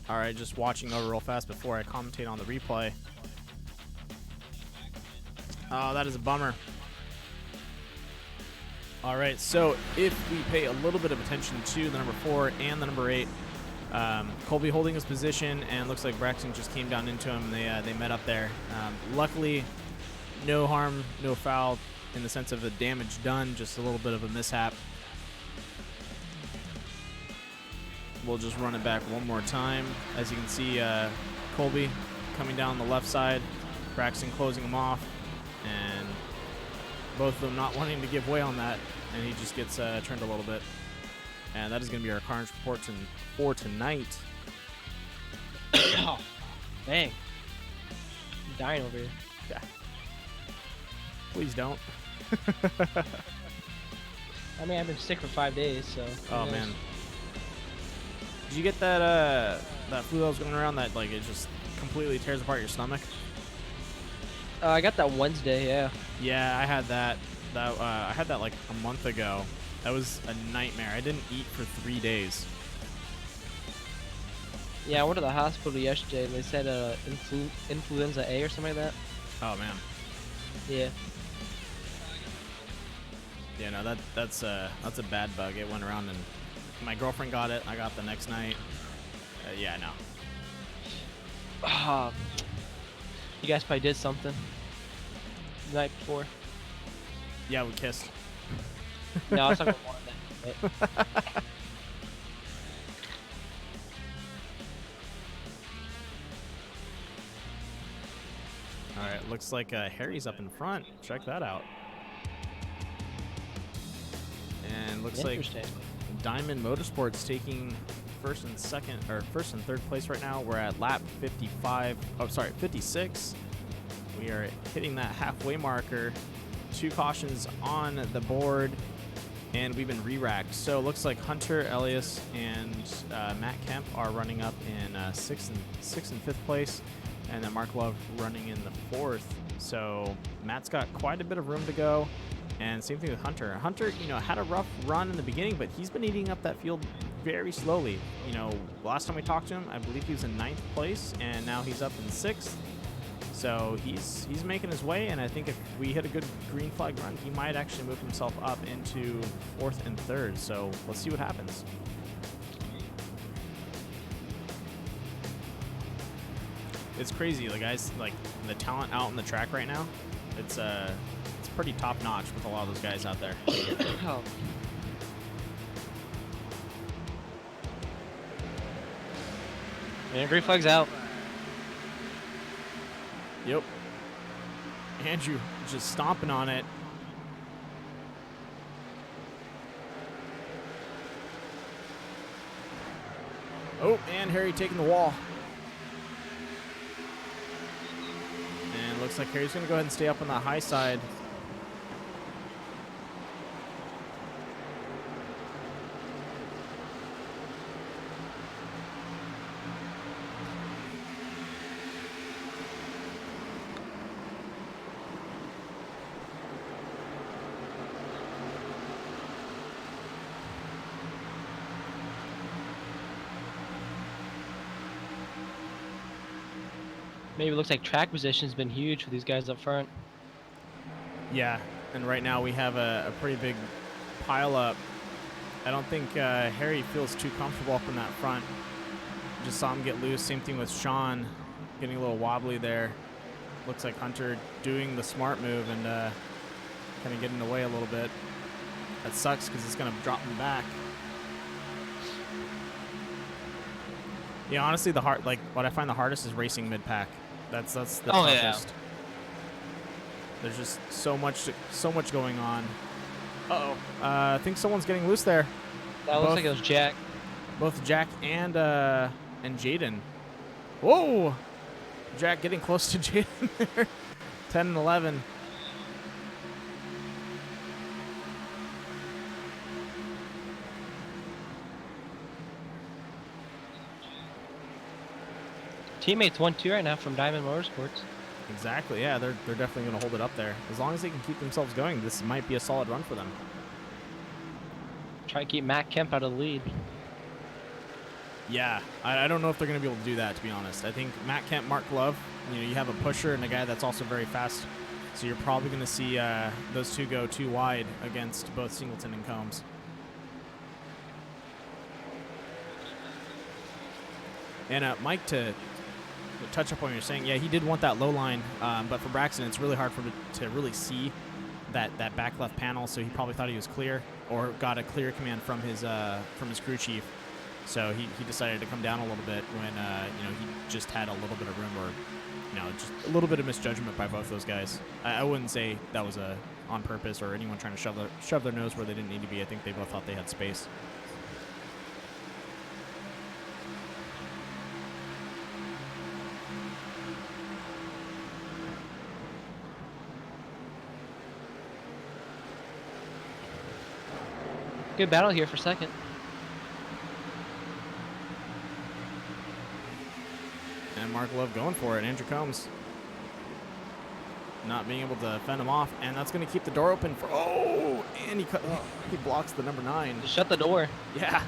All right, just watching over real fast before I commentate on the replay. Oh, that is a bummer. All right, so if we pay a little bit of attention to the number 4 and the number 8, Colby holding his position, and looks like Braxton just came down into him. They met up there. Luckily, no harm, no foul in the sense of the damage done, just a little bit of a mishap. We'll just run it back one more time. As you can see, Colby coming down the left side, Braxton closing him off, and both of them not wanting to give way on that, and he just gets turned a little bit. And that is going to be our carnage report for tonight. Oh, dang. I'm dying over here. Yeah. Please don't. I mean, I've been sick for 5 days, so. Oh, man. Did you get that flu that was going around that, like, it just completely tears apart your stomach? I got that Wednesday, yeah. Yeah, I had that. I had that like a month ago. That was a nightmare. I didn't eat for 3 days. Yeah, I went to the hospital yesterday and they said influenza A or something like that. Oh man. Yeah. Yeah, no, that's a bad bug. It went around and my girlfriend got it. I got it the next night. Yeah, no. You guys probably did something the night before. Yeah, we kissed. No, I was talking about one of them. All right, looks like Harry's up in front. Check that out. And looks like Diamond Motorsports taking first and third place right now. We're at lap 56. We are hitting that halfway marker. 2 cautions on the board, and we've been re-racked. So it looks like Hunter, Elias, and Matt Kemp are running up in 6th and 5th place, and then Mark Love running in the 4th. So Matt's got quite a bit of room to go, and same thing with Hunter. Hunter, had a rough run in the beginning, but he's been eating up that field very slowly. Last time we talked to him, I believe he was in 9th place, and now he's up in 6th. So he's making his way, and I think if we hit a good green flag run, he might actually move himself up into 4th and 3rd. So let's see what happens. It's crazy, guys. Like the talent out on the track right now, it's pretty top notch with a lot of those guys out there. Oh. And green flag's out. Yep. Andrew just stomping on it. Oh, and Harry taking the wall. And looks like Harry's going to go ahead and stay up on the high side. Maybe it looks like track position's been huge for these guys up front. Yeah, and right now we have a pretty big pile up. I don't think Harry feels too comfortable up in that front. Just saw him get loose. Same thing with Sean, getting a little wobbly there. Looks like Hunter doing the smart move and kind of getting in the way a little bit. That sucks because it's going to drop him back. Yeah, honestly, what I find the hardest is racing mid-pack. That's the toughest. Yeah. There's just so much going on. Uh-oh. I think someone's getting loose there. That looks like it was Jack. Both Jack and Jaden. Whoa! Jack getting close to Jaden there. 10 and 11. Teammates 1-2 right now from Diamond Motorsports. Exactly, yeah, they're definitely going to hold it up there. As long as they can keep themselves going, this might be a solid run for them. Try to keep Matt Kemp out of the lead. Yeah, I don't know if they're going to be able to do that, to be honest. I think Matt Kemp, Mark Love, you have a pusher and a guy that's also very fast. So you're probably going to see those two go too wide against both Singleton and Combs. And Mike, to touch up on what you're saying, yeah, he did want that low line, but for Braxton, it's really hard for him to really see that back left panel. So he probably thought he was clear, or got a clear command from his crew chief. So he decided to come down a little bit when he just had a little bit of room, or just a little bit of misjudgment by both those guys. I wouldn't say that was on purpose or anyone trying to shove their nose where they didn't need to be. I think they both thought they had space. Good battle here for second. And Mark Love going for it. Andrew Combs not being able to fend him off, and that's going to keep the door open for. Oh, and he blocks the number 9. Just shut the door. Yeah.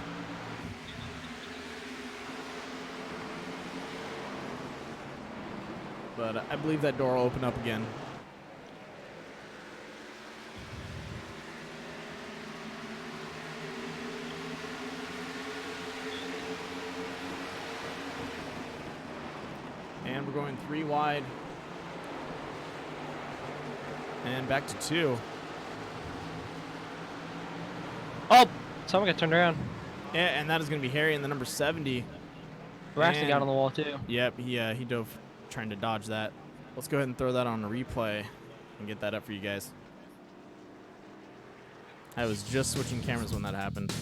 But I believe that door will open up again. And we're going 3 wide. And back to 2. Oh, someone got turned around. Yeah, and that is going to be Harry in the number 70. Braxton got on the wall too. Yep, he dove trying to dodge that. Let's go ahead and throw that on a replay and get that up for you guys. I was just switching cameras when that happened.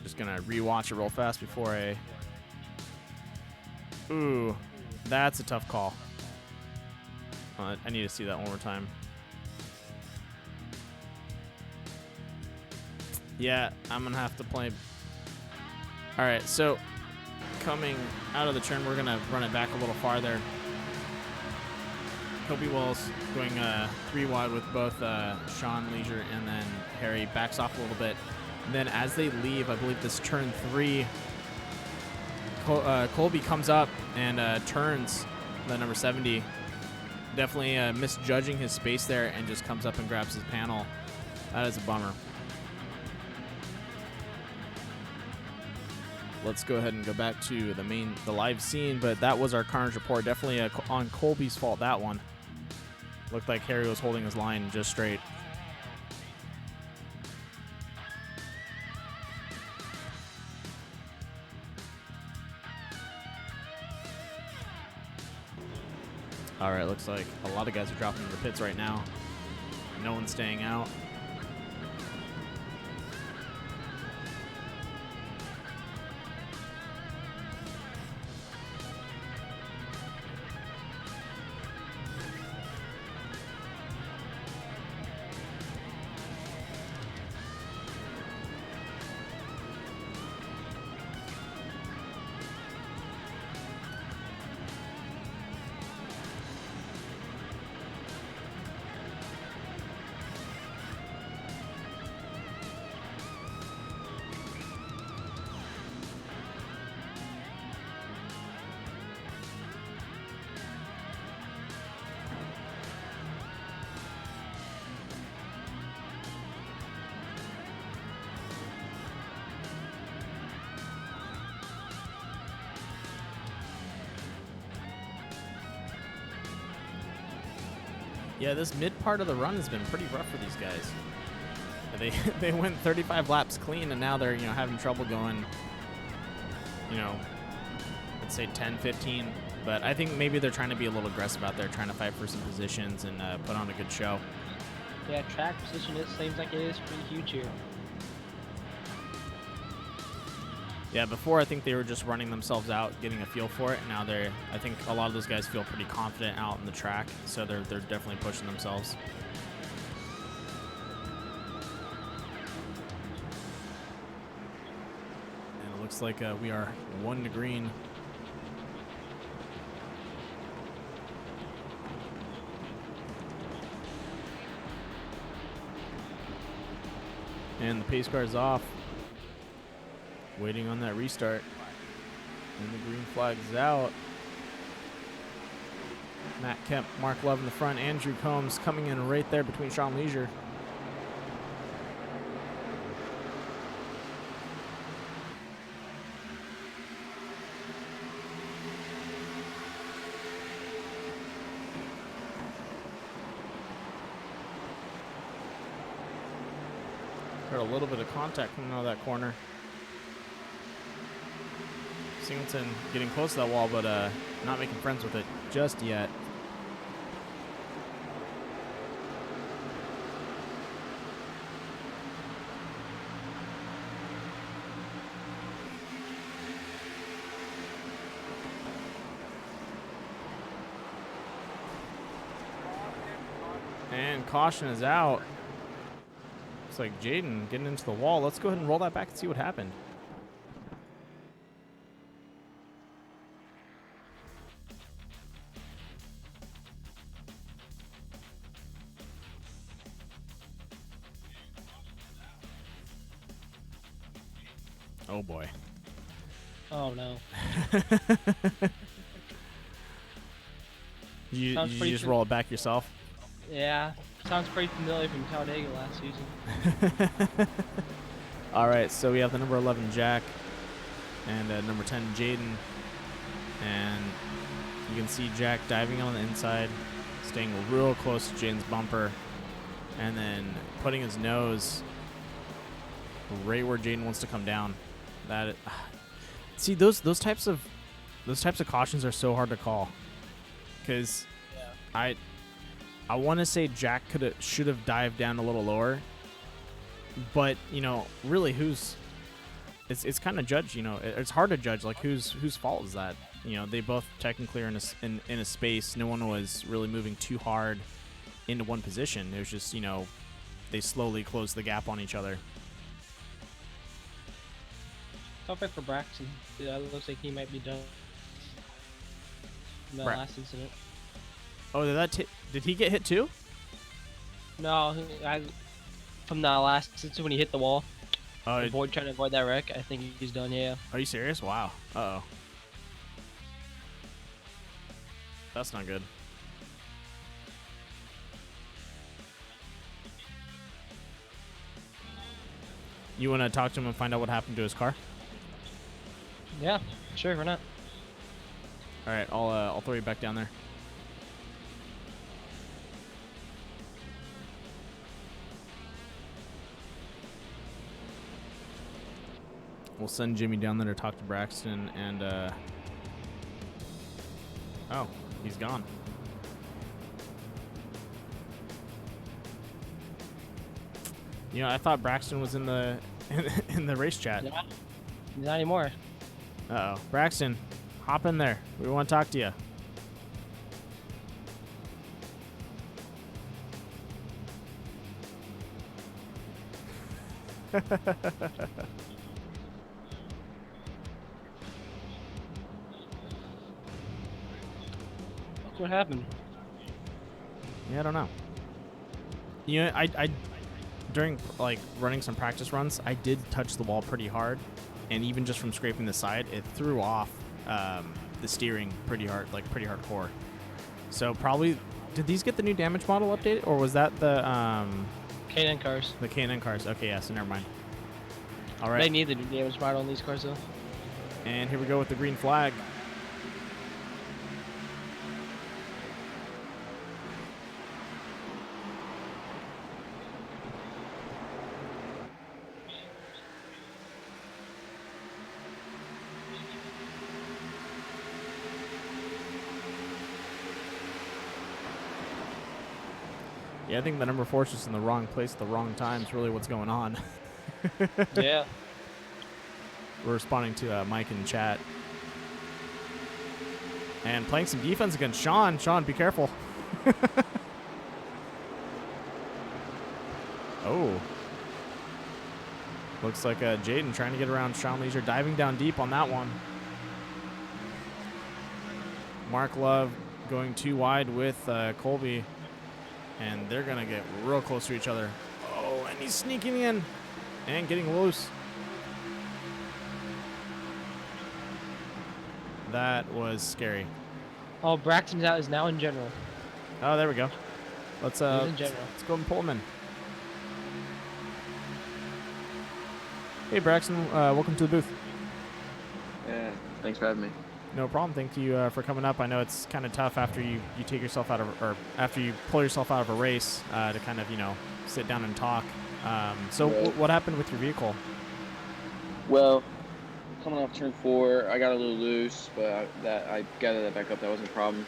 Just gonna rewatch it real fast before I. Ooh, that's a tough call. I need to see that one more time. Yeah, I'm gonna have to play. All right, so coming out of the turn, we're gonna run it back a little farther. Kobe Wells going 3 wide with both Sean Leisure and then Harry backs off a little bit. And then as they leave, I believe this turn 3, Colby comes up and turns the number 70. Definitely misjudging his space there and just comes up and grabs his panel. That is a bummer. Let's go ahead and go back to the live scene, but that was our carnage report. Definitely on Colby's fault, that one. Looked like Harry was holding his line just straight. All right, looks like a lot of guys are dropping into the pits right now. No one's staying out. Yeah, this mid part of the run has been pretty rough for these guys. They went 35 laps clean, and now they're having trouble going. Let's say 10, 15. But I think maybe they're trying to be a little aggressive out there, trying to fight for some positions and put on a good show. Yeah, track position seems like it is pretty huge here. Yeah, before I think they were just running themselves out, getting a feel for it. Now I think a lot of those guys feel pretty confident out in the track, so they're definitely pushing themselves. And it looks like we are 1 to green. And the pace car is off. Waiting on that restart. And the green flag is out. Matt Kemp, Mark Love in the front. Andrew Combs coming in right there between Sean Leisure. Heard a little bit of contact coming out of that corner. Singleton getting close to that wall, but not making friends with it just yet. And caution is out. Looks like Jaden getting into the wall. Let's go ahead and roll that back and see what happened. Oh boy. Oh no. you just roll it back yourself? Yeah. Sounds pretty familiar from Talladega last season. All right, so we have the number 11 Jack and number 10 Jaden, and you can see Jack diving on the inside, staying real close to Jaden's bumper, and then putting his nose right where Jaden wants to come down. See, those types of cautions are so hard to call, because I want to say Jack should have dived down a little lower, but really it's kind of judged. It's hard to judge like whose fault is that. They both technically are in a space. No one was really moving too hard into one position. It was just they slowly closed the gap on each other. Tough fight for Braxton. Yeah, it looks like he might be done. In the last incident. Oh, did he get hit too? No, from the last incident when he hit the wall. Oh, trying to avoid that wreck. I think he's done. Yeah. Are you serious? Wow. Uh-oh. That's not good. You want to talk to him and find out what happened to his car? Yeah, sure. Why not? All right, I'll throw you back down there. We'll send Jimmy down there to talk to Braxton, and oh, he's gone. I thought Braxton was in the in the race chat. Yeah, not anymore. Uh-oh. Braxton, hop in there. We want to talk to you. What happened? Yeah, I don't know. I during running some practice runs, I did touch the wall pretty hard, and even just from scraping the side, it threw off the steering pretty hard, pretty hardcore. So probably, did these get the new damage model updated, or was that the K&N cars? The K&N cars. Okay, yeah. So never mind. All right. They need the new damage model on these cars though. And here we go with the green flag. Yeah, I think the number 4 is just in the wrong place at the wrong time is really what's going on. Yeah. We're responding to Mike in chat. And playing some defense against Sean. Sean, be careful. Oh. Looks like Jaden trying to get around Sean Leisure, diving down deep on that one. Mark Love going too wide with Colby. And they're going to get real close to each other. Oh, and he's sneaking in and getting loose. That was scary. Oh, Braxton's out is now in general. Oh, there we go. Let's He's in general. let's go and pull him in. Hey Braxton, welcome to the booth. Yeah, thanks for having me. No problem. Thank you for coming up. I know it's kind of tough after you take yourself out of, or after you pull yourself out of a race to kind of, sit down and talk. So Right. what happened with your vehicle? Well, coming off turn 4, I got a little loose, but I gathered that back up. That wasn't a problem.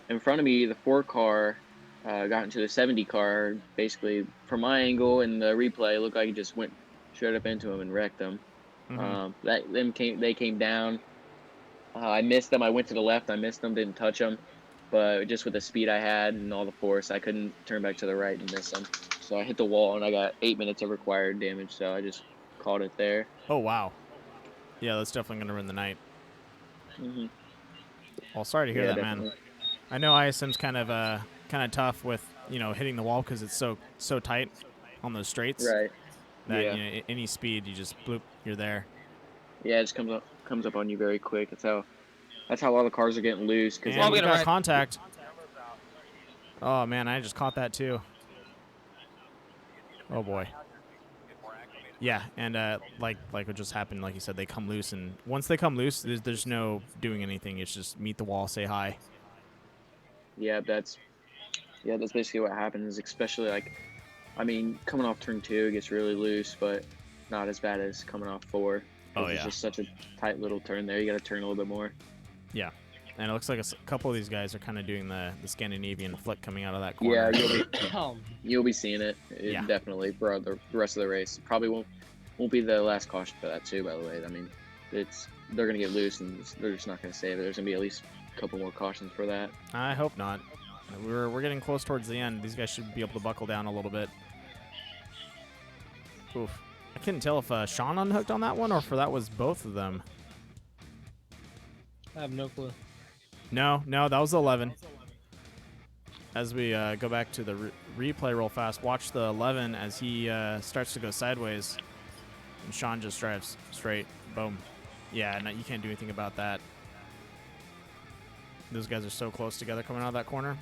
In front of me, the 4 car got into the 70 car. Basically, from my angle in the replay, it looked like it just went straight up into him and wrecked them. Mhm. They came down. I missed them. I went to the left. I missed them. Didn't touch them. But just with the speed I had and all the force, I couldn't turn back to the right and miss them. So I hit the wall and I got 8 minutes of required damage. So I just called it there. Oh wow. Yeah, that's definitely gonna ruin the night. Mm-hmm. Well, sorry to hear Yeah, that, man. definitely. I know ISM's kind of tough with hitting the wall because it's so tight on those straights. Right. That Yeah. any speed, you just bloop, you're there. Yeah, it just comes up on you very quick. That's how a lot of the cars are getting loose. Cause And we gonna got ride- contact. Oh man, I just caught that too. Oh boy. Yeah, and like what just happened, like you said, they come loose, and once they come loose, there's no doing anything. It's just meet the wall, say hi. that's basically what happens. Especially coming off turn 2, it gets really loose, but not as bad as coming off 4. 'Cause Oh, It's yeah. just such a tight little turn there. You got to turn a little bit more. Yeah, and it looks like a couple of these guys are kind of doing the Scandinavian flick coming out of that Yeah, corner. you'll be seeing it. Yeah. Definitely for the rest of the race. Probably won't be the last caution for that too. By the way, I mean, they're gonna get loose and they're just not gonna save it. There's gonna be at least a couple more cautions for that. I hope not. We're getting close towards the end. These guys should be able to buckle down a little bit. Oof. I couldn't tell if Sean unhooked on that one or if that was both of them. I have no clue. No, that was 11. As we go back to the replay real fast, watch the 11 as he starts to go sideways, and Sean just drives straight. Boom. Yeah, no, you can't do anything about that. Those guys are so close together coming out of that corner,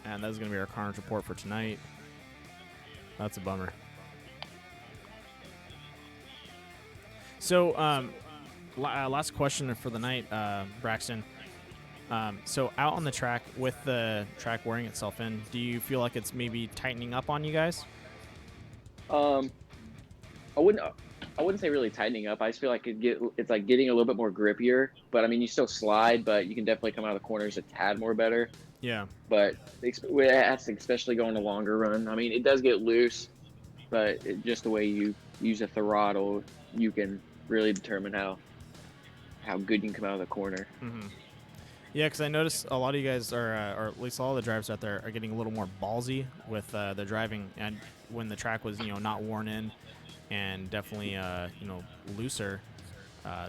and that's going to be our carnage report for tonight. That's a bummer. So, last question for the night, Braxton. So out on the track with the track wearing itself in, do you feel like it's maybe tightening up on you guys? I wouldn't say really tightening up. I just feel like it's like getting a little bit more grippier. But I mean, you still slide, but you can definitely come out of the corners a tad more better. Yeah. But that's especially going a longer run. I mean, it does get loose, but just the way you use a throttle, you can really determine how good you can come out of the corner. Mm-hmm. Yeah, because I noticed a lot of you guys are, or at least all the drivers out there, are getting a little more ballsy with their driving. And when the track was, not worn in and definitely, looser,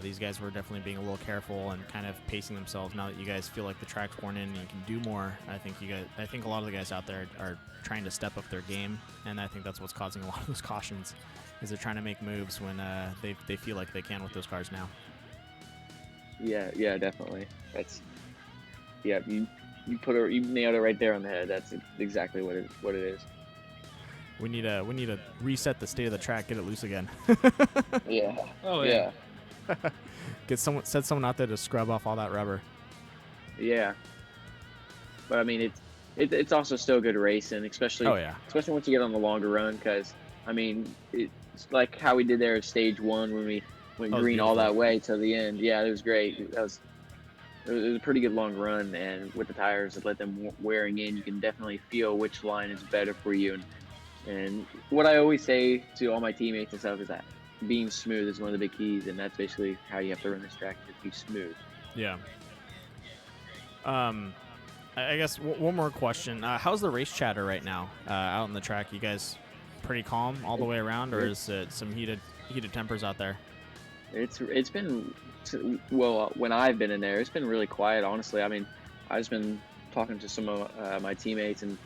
these guys were definitely being a little careful and kind of pacing themselves. Now that you guys feel like the track's worn in and you can do more, I think a lot of the guys out there are trying to step up their game, and I think that's what's causing a lot of those cautions, is they're trying to make moves when they feel like they can with those cars now. Yeah, definitely. You nailed it right there on the head. That's exactly what it is. We need to reset the state of the track, get it loose again. Yeah. Oh, yeah. Set someone out there to scrub off all that rubber. Yeah. But I mean, it's also still good racing, especially especially once you get on the longer run, because I mean, it's like how we did there at stage 1 when we went green all that way to the end. Yeah, it was great. was a pretty good long run, and with the tires that let them wearing in, you can definitely feel which line is better for you. And what I always say to all my teammates and stuff is that being smooth is one of the big keys, and that's basically how you have to run this track, is be smooth. Yeah. I guess one more question. How's the race chatter right now out on the track? You guys pretty calm all the way around, or is it some heated tempers out there? It's been, well, when I've been in there, it's been really quiet, honestly. I mean, I've just been talking to some of my teammates and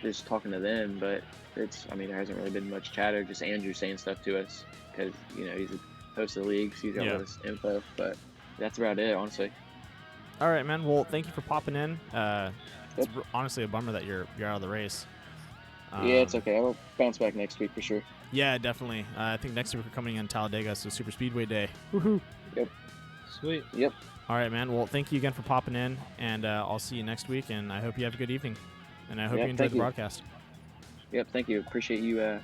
just talking to them, but there hasn't really been much chatter, just Andrew saying stuff to us because, he's a host of the league, so he's got all this info, but that's about it, honestly. All right, man. Well, thank you for popping in. It's honestly a bummer that you're out of the race. Yeah, it's okay. I'll bounce back next week for sure. Yeah, definitely. I think next week we're coming in Talladega, so Super Speedway Day. Woohoo! Yep. Sweet. Yep. All right, man. Well, thank you again for popping in, and I'll see you next week. And I hope you have a good evening, and I hope you enjoy the broadcast. Yep. Thank you. Appreciate you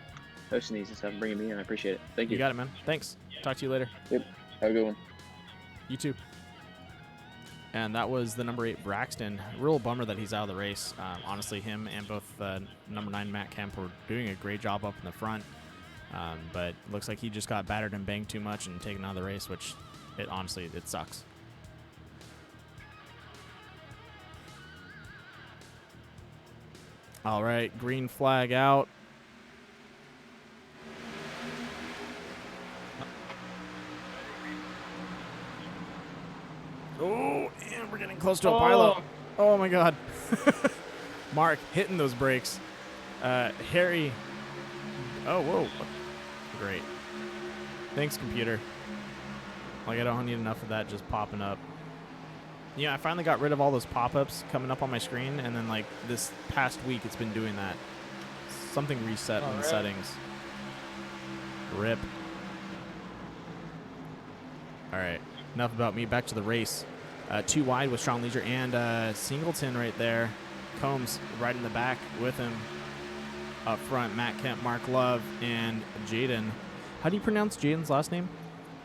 hosting these and stuff, and bringing me in. I appreciate it. Thank you. You got it, man. Thanks. Talk to you later. Yep. Have a good one. You too. And that was the number 8 Braxton. Real bummer that he's out of the race. Honestly, him and both number 9 Matt Kemp were doing a great job up in the front. But looks like he just got battered and banged too much and taken out of the race, which honestly sucks. All right, green flag out. Oh, and we're getting close to a pilot. Oh my God. Mark hitting those brakes. Harry. Oh, whoa. Great. Thanks, computer. Like, I don't need enough of that just popping up. Yeah, I finally got rid of all those pop-ups coming up on my screen, and then, like, this past week it's been doing that. Something reset in the settings. RIP. All right. Enough about me. Back to the race. 2 wide with Sean Leisure and Singleton right there. Combs right in the back with him. Up front, Matt Kemp, Mark Love, and Jaden. How do you pronounce Jaden's last name?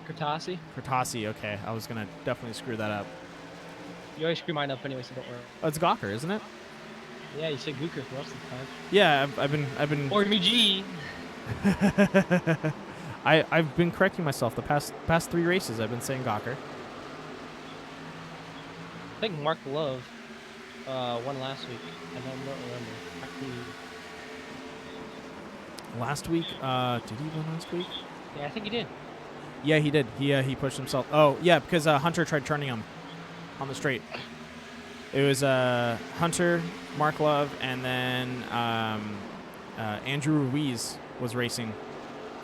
Kurtasi. Kurtasi, okay. I was going to definitely screw that up. You always screw mine up anyway, so don't worry. Oh, it's Gawker, isn't it? Yeah, you said Gooker for most of the time. Yeah, I've been... Or me G. I've been correcting myself the past 3 races. I've been saying Gawker. I think Mark Love won last week. I don't remember. Last week? Did he win last week? Yeah, I think he did. Yeah, he did. He pushed himself. Oh, yeah, because Hunter tried turning him on the straight. It was Hunter, Mark Love, and then Andrew Ruiz was racing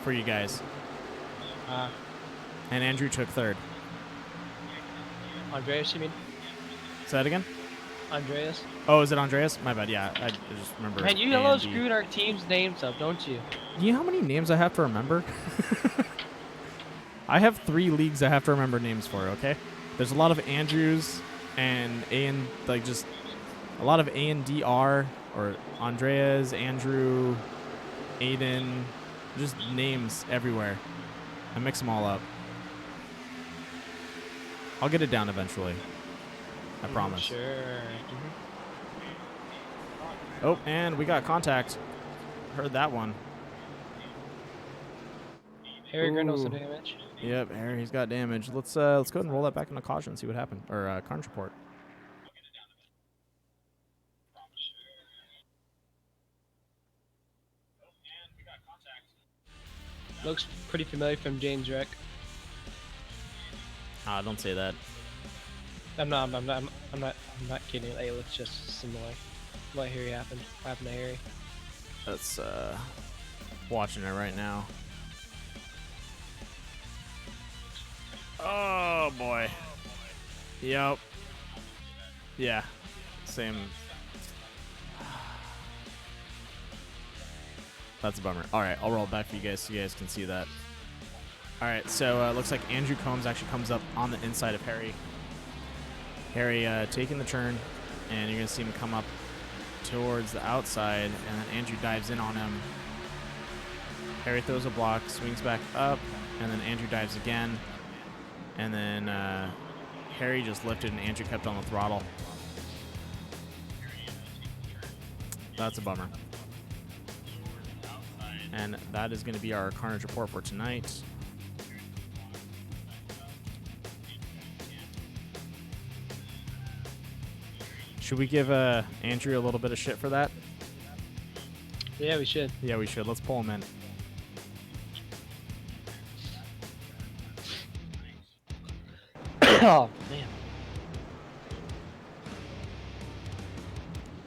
for you guys. And Andrew took 3rd. Andreas, you mean? Say that again? Andreas. Oh, is it Andreas? My bad, yeah. I just remember. Man, you love screwing our team's names up, don't you? You know how many names I have to remember? I have 3 leagues I have to remember names for, okay? There's a lot of Andrews and just a lot of A and DR, or Andreas, Andrew, Aiden, just names everywhere. I mix them all up. I'll get it down eventually. I promise. Sure. Oh, and we got contact. Heard that one. Harry Grindle's the damage. Yep, Harry's got damage. Let's go ahead and roll that back into caution and see what happened. Or carnage report. Looks pretty familiar from James Wreck. Don't say that. I'm not kidding. It looks just similar. What happened to Harry? That's watching it right now. Oh boy. Yep. Yeah. Same. That's a bummer. All right, I'll roll it back for you guys so you guys can see that. All right, so looks like Andrew Combs actually comes up on the inside of Harry. Harry taking the turn, and you're gonna see him come up towards the outside, and then Andrew dives in on him. Harry throws a block, swings back up, and then Andrew dives again. And then Harry just lifted and Andrew kept on the throttle. That's a bummer. And that is going to be our Carnage report for tonight. Should we give Andrew a little bit of shit for that? Yeah, we should. Yeah, we should. Let's pull him in. Oh man.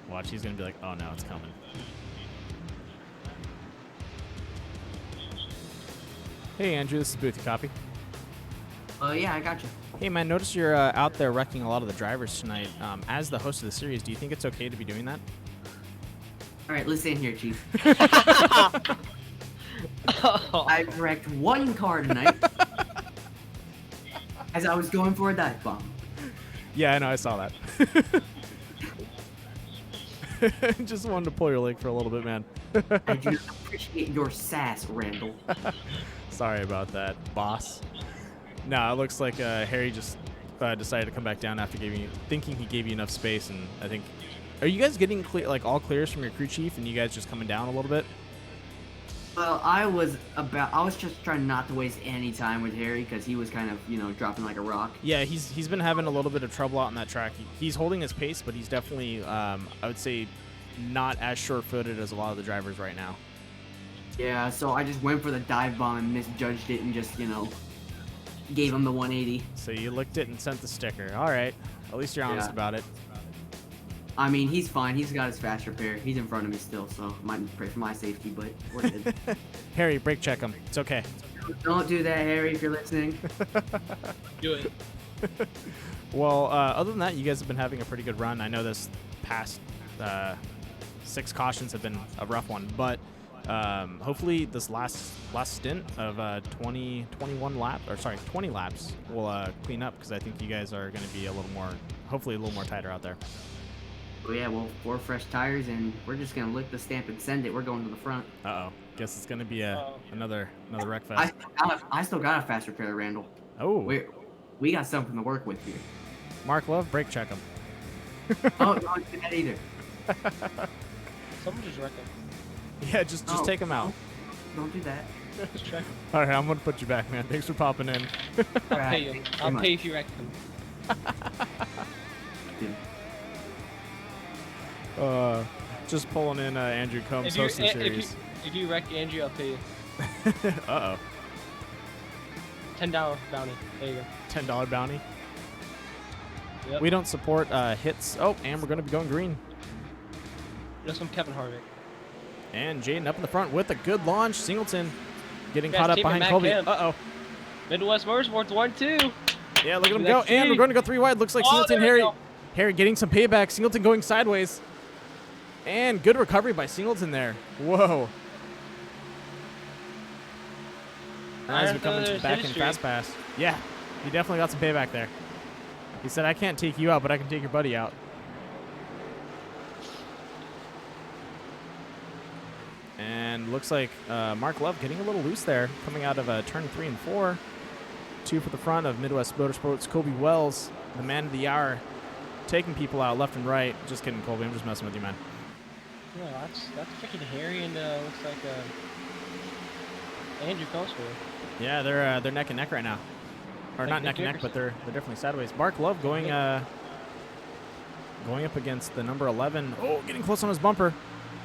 Watch, he's going to be like, oh no, it's coming. Hey Andrew, this is Boothie Copy. Yeah, I got you. Hey man, notice you're out there wrecking a lot of the drivers tonight. As the host of the series, do you think it's okay to be doing that? All right, listen here, Chief. Oh. I wrecked one car tonight as I was going for a dive bomb. Yeah, I know, I saw that. Just wanted to pull your leg for a little bit, man. I do appreciate your sass, Randall. Sorry about that, boss. No, it looks like Harry just decided to come back down after thinking he gave you enough space, and I think... Are you guys getting all clears from your crew chief, and you guys just coming down a little bit? Well, I was just trying not to waste any time with Harry because he was kind of, dropping like a rock. Yeah, he's been having a little bit of trouble out on that track. He's holding his pace, but he's definitely, I would say, not as sure-footed as a lot of the drivers right now. Yeah, so I just went for the dive bomb and misjudged it and just, gave him the 180. So you licked it and sent the sticker. All right. At least you're honest about it. I mean, he's fine. He's got his fast repair. He's in front of me still, so I might pray for my safety, but we're good. Harry, brake check him. It's okay. Don't do that, Harry, if you're listening. Do it. Well, other than that, you guys have been having a pretty good run. I know this past 6 cautions have been a rough one, but hopefully this last stint of 20 laps will clean up, because I think you guys are going to be hopefully a little more tighter out there. Oh yeah, well, 4 fresh tires, and we're just gonna lick the stamp and send it. We're going to the front. Uh-oh. Guess it's gonna be another wreck fest. I still got a fast repair, Randall. Oh. We got something to work with here. Mark Love, brake check him. Oh, don't do that either. Someone just wrecked him. Yeah, just take him out. Don't do that. Just check him. All right, I'm gonna put you back, man. Thanks for popping in. I'll pay you. I'll pay if you wreck him. Just pulling in Andrew Combs hosting series. If you wreck Andrew, I'll pay you. Uh-oh. $10 bounty. There you go. $10 bounty. Yep. We don't support hits. Oh, and we're going to be going green. Just from Kevin Harvick. And Jaden up in the front with a good launch. Singleton getting Guys, caught up team behind at Colby. Matt Kemp. Uh-oh. Midwest Motorsports 1-2. Yeah, look at him Let's go. see. And we're going to go 3 wide. Looks like Oh, Singleton, there we Harry. go. Harry getting some payback. Singleton going sideways. And good recovery by Singleton there. Whoa. Now he's becoming back in fast pass. Yeah, he definitely got some payback there. He said, I can't take you out, but I can take your buddy out. And looks like Mark Love getting a little loose there, coming out of turn 3 and 4. 2 for the front of Midwest Motorsports. Colby Wells, the man of the hour, taking people out left and right. Just kidding, Colby. I'm just messing with you, man. Yeah, that's freaking Harry and looks like Andrew Cosgrove. Yeah, they're neck and neck right now. Or not neck and neck, but they're definitely sideways. Mark Love going up against the number 11. Oh, getting close on his bumper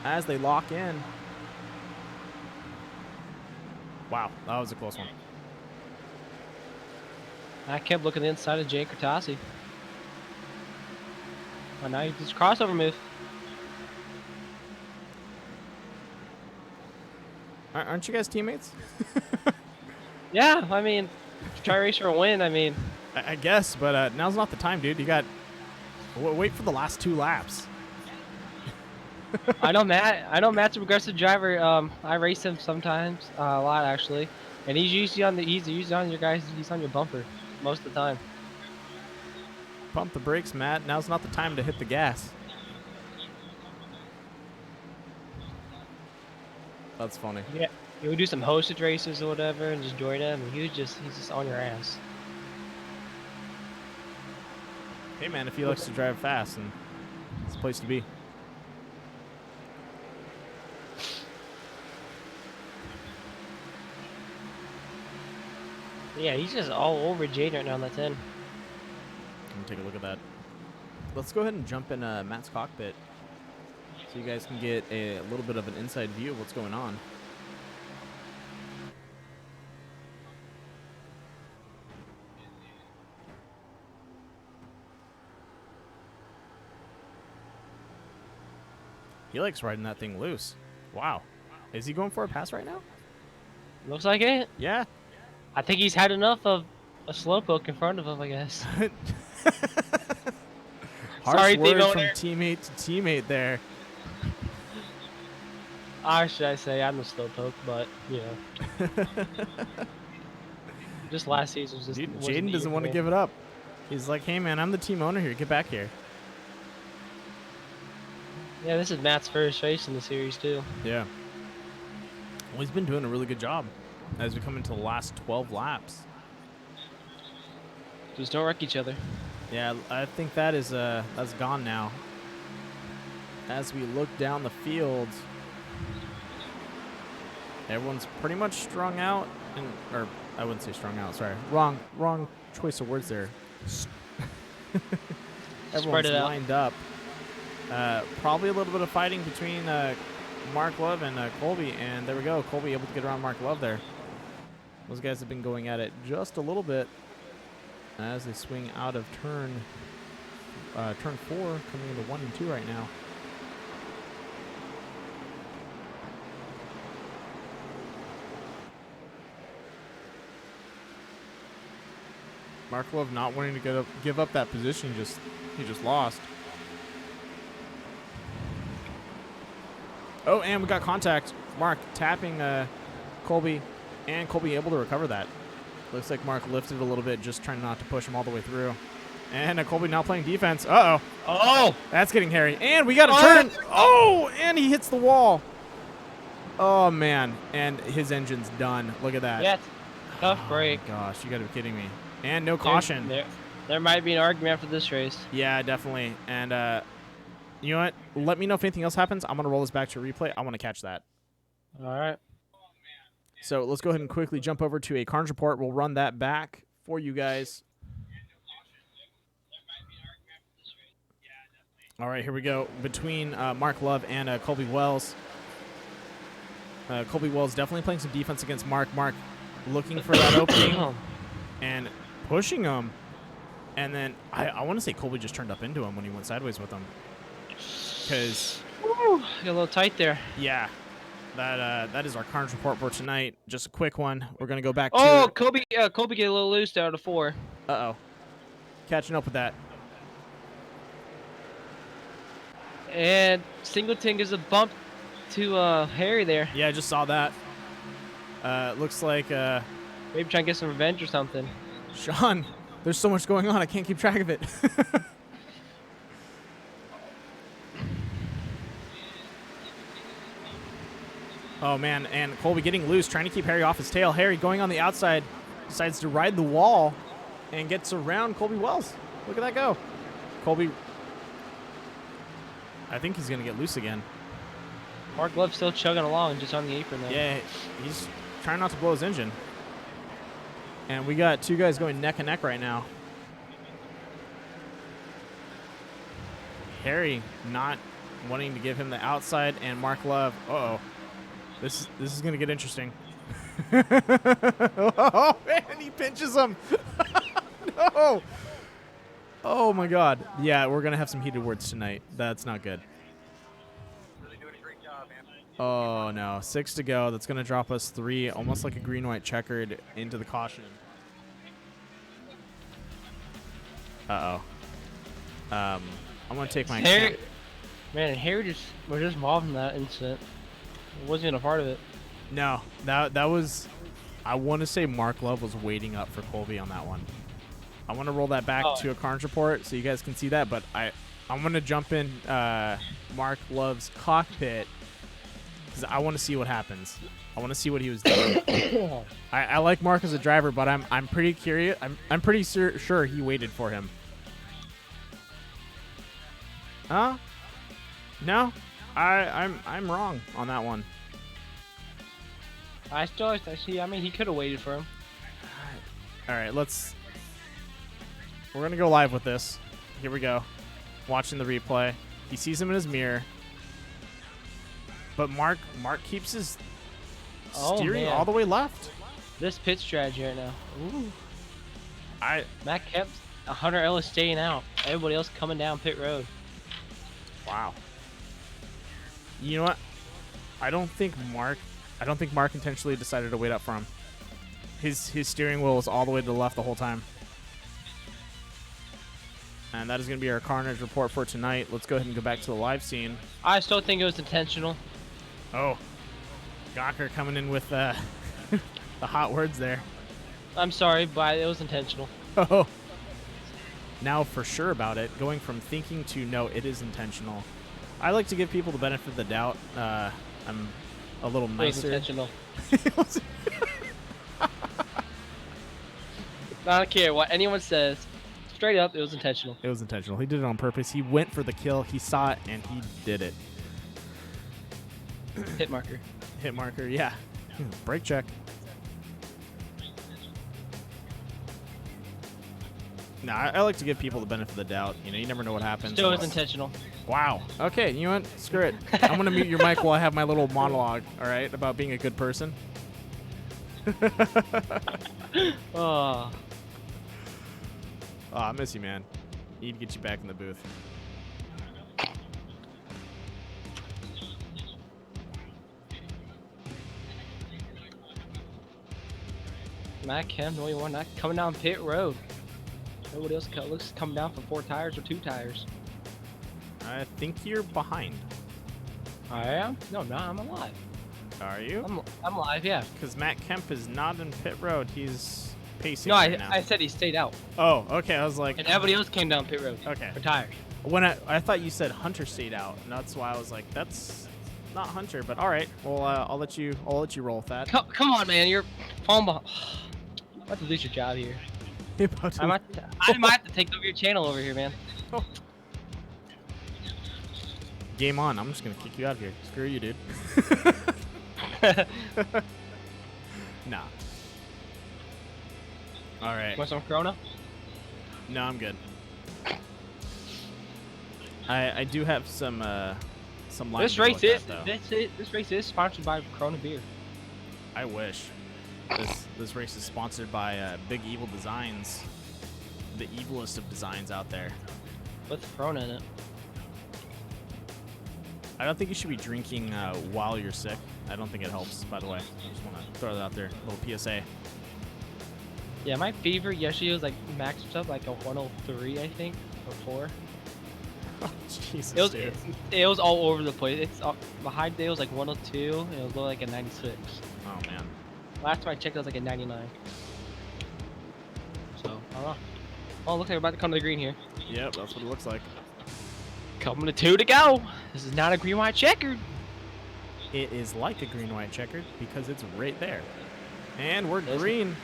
as they lock in. Wow, that was a close one. I kept looking the inside of Jay Kurtasi. Oh, now he's just crossover move. Aren't you guys teammates? Yeah, I mean, try race for a win. I mean, I guess, but now's not the time, dude. You got wait for the last 2 laps. I know Matt's a progressive driver. I race him sometimes, a lot actually, and he's usually on your bumper most of the time. Pump the brakes, Matt. Now's not the time to hit the gas. That's funny. Yeah, you would do some hosted races or whatever, and just join him. And he's just on your ass. Hey, man, if he likes to drive fast, and it's a place to be. Yeah, he's just all over Jade right now on that 10. Let me take a look at that. Let's go ahead and jump in Matt's cockpit so you guys can get a little bit of an inside view of what's going on. He likes riding that thing loose. Wow. Is he going for a pass right now? Looks like it. Yeah. I think he's had enough of a slowpoke in front of him, I guess. Harsh Sorry, words team from owner. teammate to teammate there. Or should I say I'm the slowpoke, but, you know. Just last season was just. Dude, wasn't Jaden the doesn't year want to for me. give it up. He's like, hey, man, I'm the team owner here. Get back here. Yeah, this is Matt's first race in the series, too. Yeah. Well, he's been doing a really good job as we come into the last 12 laps. Just don't wreck each other. Yeah, I think that is that's gone now. As we look down the field, everyone's pretty much strung out, or I wouldn't say strung out. Sorry, wrong choice of words there. Everyone's it out. lined up. Probably a little bit of fighting between Mark Love and Colby, and there we go. Colby able to get around Mark Love there. Those guys have been going at it just a little bit as they swing out of turn 4, coming into 1 and 2 right now. Mark Love not wanting to give up that position, he just lost. Oh, and we got contact. Mark tapping Colby, and Colby able to recover that. Looks like Mark lifted a little bit, just trying not to push him all the way through. And Colby now playing defense. Uh-oh. Oh! That's getting hairy. And we got a turn. Oh, and he hits the wall. Oh, man. And his engine's done. Look at that. Yeah, tough break. Oh, gosh, you got to be kidding me. And no caution. There might be an argument after this race. Yeah, definitely. And you know what? Let me know if anything else happens. I'm going to roll this back to replay. I want to catch that. All right. So let's go ahead and quickly jump over to a Carnes report. We'll run that back for you guys. All right, here we go. Between Mark Love and Colby Wells. Colby Wells definitely playing some defense against Mark. Mark looking for that opening and pushing him. And then I want to say Colby just turned up into him when he went sideways with him. Because, Got a little tight there. yeah, that is our Carnes report for tonight. Just a quick one. We're going to go back to... Oh, Colby get a little loose out of 4. Uh-oh. Catching up with that. And Singleton gives a bump to Harry there. Yeah, I just saw that. Looks like Maybe trying to get some revenge or something. Sean, there's so much going on, I can't keep track of it. Oh, man, and Colby getting loose, trying to keep Harry off his tail. Harry going on the outside, decides to ride the wall and gets around Colby Wells. Look at that go. Colby, I think he's going to get loose again. Mark Love still chugging along, just on the apron there. Yeah, he's trying not to blow his engine. And we got two guys going neck and neck right now. Harry not wanting to give him the outside, and Mark Love. Uh-oh. This is going to get interesting. Oh, man, he pinches him. No. Oh, my God. Yeah, we're going to have some heated words tonight. That's not good. Oh, no. 6 to go. That's going to drop us 3, almost like a green-white checkered, into the caution. Uh-oh. I'm going to take my... Harry, man, Harry was just involved in that incident. He wasn't even a part of it. No, that was... I want to say Mark Love was waiting up for Colby on that one. I want to roll that back to a Carnes report so you guys can see that, but I'm going to jump in Mark Love's cockpit because I want to see what happens. I want to see what he was doing. I like Mark as a driver, but I'm pretty curious. I'm pretty sure he waited for him. Huh? No, I'm wrong on that one. I mean, he could have waited for him. All right, we're gonna go live with this. Here we go. Watching the replay. He sees him in his mirror. But Mark keeps his steering man. all the way left. This pit strategy right now. Ooh. I Matt Kemp, Hunter Ellis staying out. Everybody else coming down pit road. Wow. You know what? I don't think Mark intentionally decided to wait up for him. His steering wheel was all the way to the left the whole time. And that is going to be our Carnage report for tonight. Let's go ahead and go back to the live scene. I still think it was intentional. Oh, Gawker coming in with the hot words there. I'm sorry, but it was intentional. Oh. Now for sure about it, going from thinking to no, it is intentional. I like to give people the benefit of the doubt. I'm a little It was nicer. intentional. I don't care what anyone says. Straight up, it was intentional. It was intentional. He did it on purpose. He went for the kill. He saw it, and he did it. Hit marker. Hit marker, yeah. Brake check. No, I like to give people the benefit of the doubt. You know, you never know what happens. Still was intentional. Wow. Okay, you know what? Screw it. I'm going to mute your mic while I have my little monologue, all right, about being a good person. Oh. Oh, I miss you, man. Need to get you back in the booth. Matt Kemp, the only one not coming down pit road. Nobody else looks coming down for 4 tires or 2 tires. I think you're behind. I am? No, I'm not. I'm alive. Are you? I'm alive, yeah. Because Matt Kemp is not in pit road. He's pacing No, right now. I said he stayed out. Oh, okay. I was like... And everybody else came down pit road. Okay. For tires. When I thought you said Hunter stayed out, and that's why I was like, that's not Hunter. But all right, well, I'll let you roll with that. Come on, man. You're falling behind. I'm about to lose your job here. I might have to take over your channel over here, man. Oh. Game on. I'm just gonna kick you out of here. Screw you, dude. Nah. All right. Want some Corona? No, I'm good. I do have some lime This to go race with is that, though. this race is sponsored by Corona beer. I wish. This race is sponsored by Big Evil Designs, the evilest of designs out there. With Corona in it. I don't think you should be drinking while you're sick. I don't think it helps, by the way. I just want to throw that out there. A little PSA. Yeah, my fever yesterday was like maxed up like a 103, I think, or 4. Oh, Jesus, It dude. was all over the place. The high day was like 102, and it was low like a 96. Oh, man. Last time I checked, it was like a 99. So, I don't know. Oh, looks like we're about to come to the green here. Yep, that's what it looks like. Coming to 2 to go. This is not a green-white checkered. It is like a green-white checkered because it's right there. And we're Is it? green.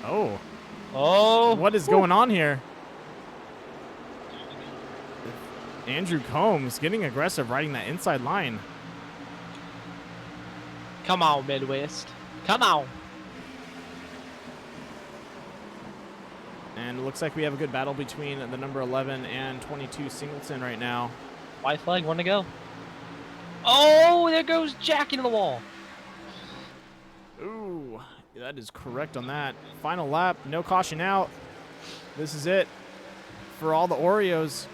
Oh. Oh. What is going on here? Andrew Combs getting aggressive riding that inside line. Come on, Midwest. Come on. And it looks like we have a good battle between the number 11 and 22 Singleton right now. White flag, 1 to go. Oh, there goes Jack into the wall. Ooh, that is correct on that. Final lap, no caution out. This is it for all the Oreos.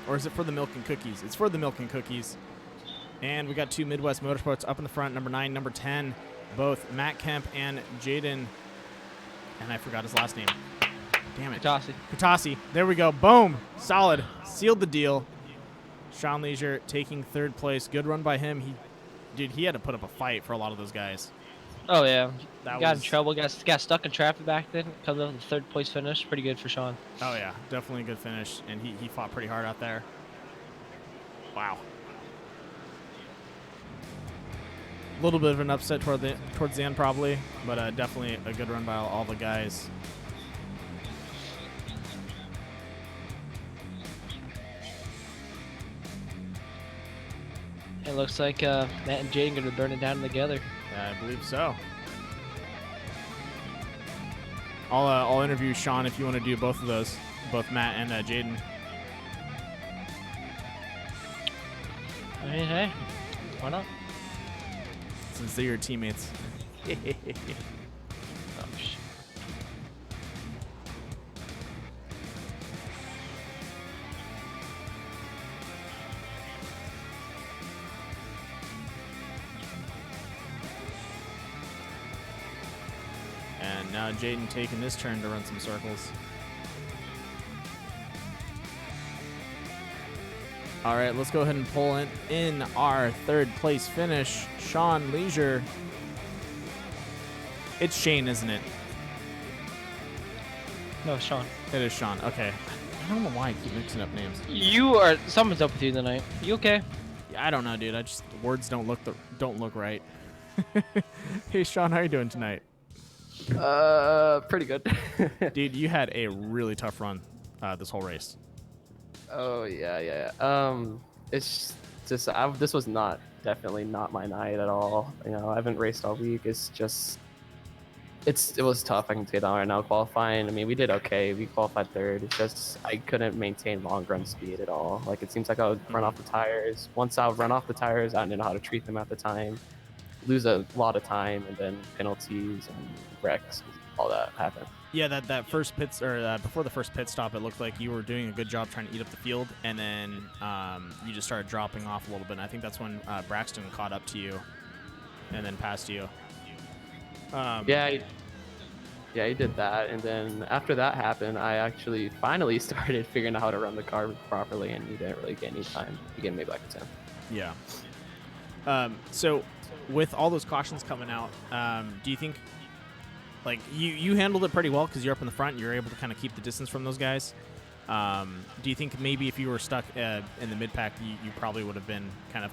Or is it for the milk and cookies? It's for the milk and cookies. And we got 2 Midwest Motorsports up in the front, number 9, number 10. Both Matt Kemp and Jaden. And I forgot his last name. Damn it. Kutasi. There we go. Boom. Solid. Sealed the deal. Sean Leisure taking 3rd place. Good run by him. He had to put up a fight for a lot of those guys. Oh, yeah. That Got was- in trouble. Got stuck in traffic back then. Comes up with the 3rd place finish. Pretty good for Sean. Oh, yeah. Definitely a good finish. And he fought pretty hard out there. Wow. little bit of an upset towards the end probably, but definitely a good run by all the guys. It looks like Matt and Jaden gonna burn it down together. I believe so. I'll interview Sean if you want to do both of those, both Matt and Jaden. I mean, hey, why not? Since they're your teammates. Oh, shit. And now Jaden taking his turn to run some circles. All right, let's go ahead and pull in our third place finish. Sean Leisure. It's Shane, isn't it? No, Sean. It is Sean. Okay. I don't know why I keep mixing up names. Something's up with you tonight. You okay? Yeah, I don't know, dude. Words don't look right. Hey, Sean, how are you doing tonight? Pretty good. Dude, you had a really tough run this whole race. Oh yeah. It's just this was definitely not my night at all. You know, I haven't raced all week. It's just it was tough. I can say that right now. Qualifying, I mean, we did okay. We qualified third. It's just I couldn't maintain long run speed at all. Like it seems like I would run off the tires. Once I would run off the tires, I didn't know how to treat them at the time. Lose a lot of time, and then penalties and wrecks, all that happened. Yeah, that first pits or before the first pit stop, it looked like you were doing a good job trying to eat up the field, and then you just started dropping off a little bit. And I think that's when Braxton caught up to you, and then passed you. Yeah, he did that, and then after that happened, I actually finally started figuring out how to run the car properly, and he didn't really get any time. He gave me back a 10. Yeah. So, with all those cautions coming out, do you think, like, you handled it pretty well because you're up in the front, you're able to kind of keep the distance from those guys? Do you think maybe if you were stuck in the mid pack, you probably would have been kind of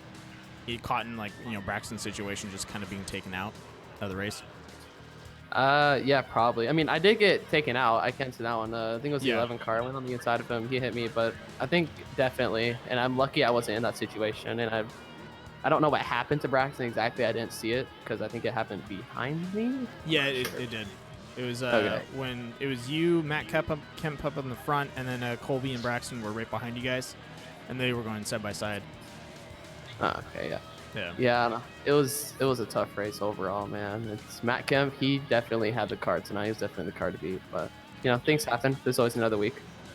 caught in, like, you know, Braxton's situation, just kind of being taken out of the race? Yeah, probably. I mean, I did get taken out. I can't say that one. I think it was the Yeah. 11 car. I went on the inside of him. He hit me, but I think definitely. And I'm lucky I wasn't in that situation. And I don't know what happened to Braxton exactly. I didn't see it because I think it happened behind me. Yeah, it did. It was Okay. when it was you, Matt Kemp up in the front, and then Colby and Braxton were right behind you guys, and they were going side by side. Oh, okay, yeah. Yeah. Yeah, no, it was a tough race overall, man. It's Matt Kemp. He definitely had the car tonight. He was definitely the car to beat. But you know, things happen. There's always another week.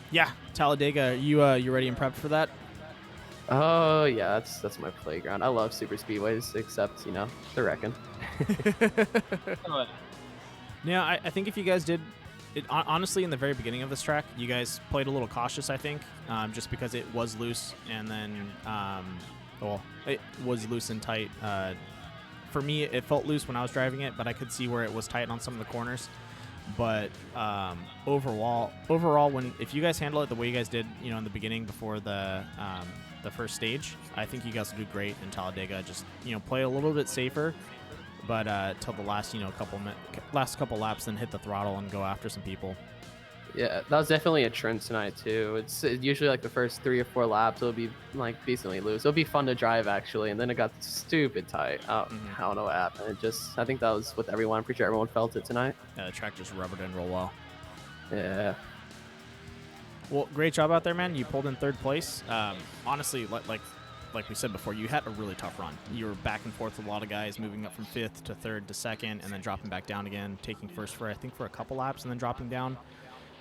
Yeah, Talladega. You ready and prepped for that? Oh yeah, that's my playground. I love super speedways, except you know they're wrecking. Yeah, I think if you guys did it honestly in the very beginning of this track, you guys played a little cautious. I think just because it was loose, and then well, it was loose and tight. For me, it felt loose when I was driving it, but I could see where it was tight on some of the corners. But overall, if you guys handle it the way you guys did, you know, in the beginning before the first stage, I think you guys will do great in Talladega. Just, you know, play a little bit safer, but till the last, you know, last couple laps, then hit the throttle and go after some people. Yeah, that was definitely a trend tonight too. It's usually like the first 3 or 4 laps, it'll be like decently loose. It'll be fun to drive actually, and then it got stupid tight. I don't know what happened. I think that was with everyone. I'm pretty sure everyone felt it tonight. Yeah, the track just rubbered in real well. Yeah. Well, great job out there, man. You pulled in third place. Honestly, like we said before, you had a really tough run. You were back and forth with a lot of guys, moving up from 5th to 3rd to 2nd, and then dropping back down again, taking first for a couple laps, and then dropping down.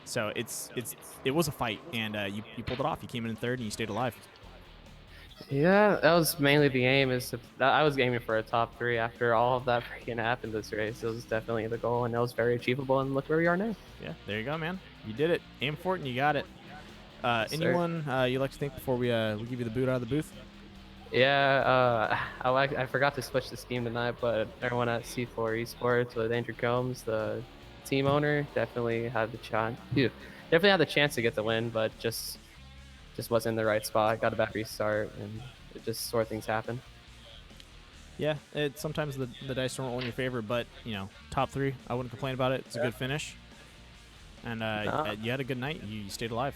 So it was a fight, and you pulled it off. You came in 3rd, and you stayed alive. Yeah, that was mainly the aim. I was aiming for a top 3 after all of that freaking happened this race. It was definitely the goal, and it was very achievable. And look where we are now. Yeah, there you go, man. You did it. Aim for it, and you got it. Anyone you'd like to thank before we give you the boot out of the booth? Yeah, I forgot to switch the scheme tonight, but everyone at C4 Esports with Andrew Combs, the team owner, definitely had the chance. Definitely had the chance to get the win, but just wasn't in the right spot. Got a bad restart, and it just sort of things happen. Yeah, sometimes the dice don't roll in your favor, but top 3, I wouldn't complain about it. It's a good finish, and you had a good night. You stayed alive.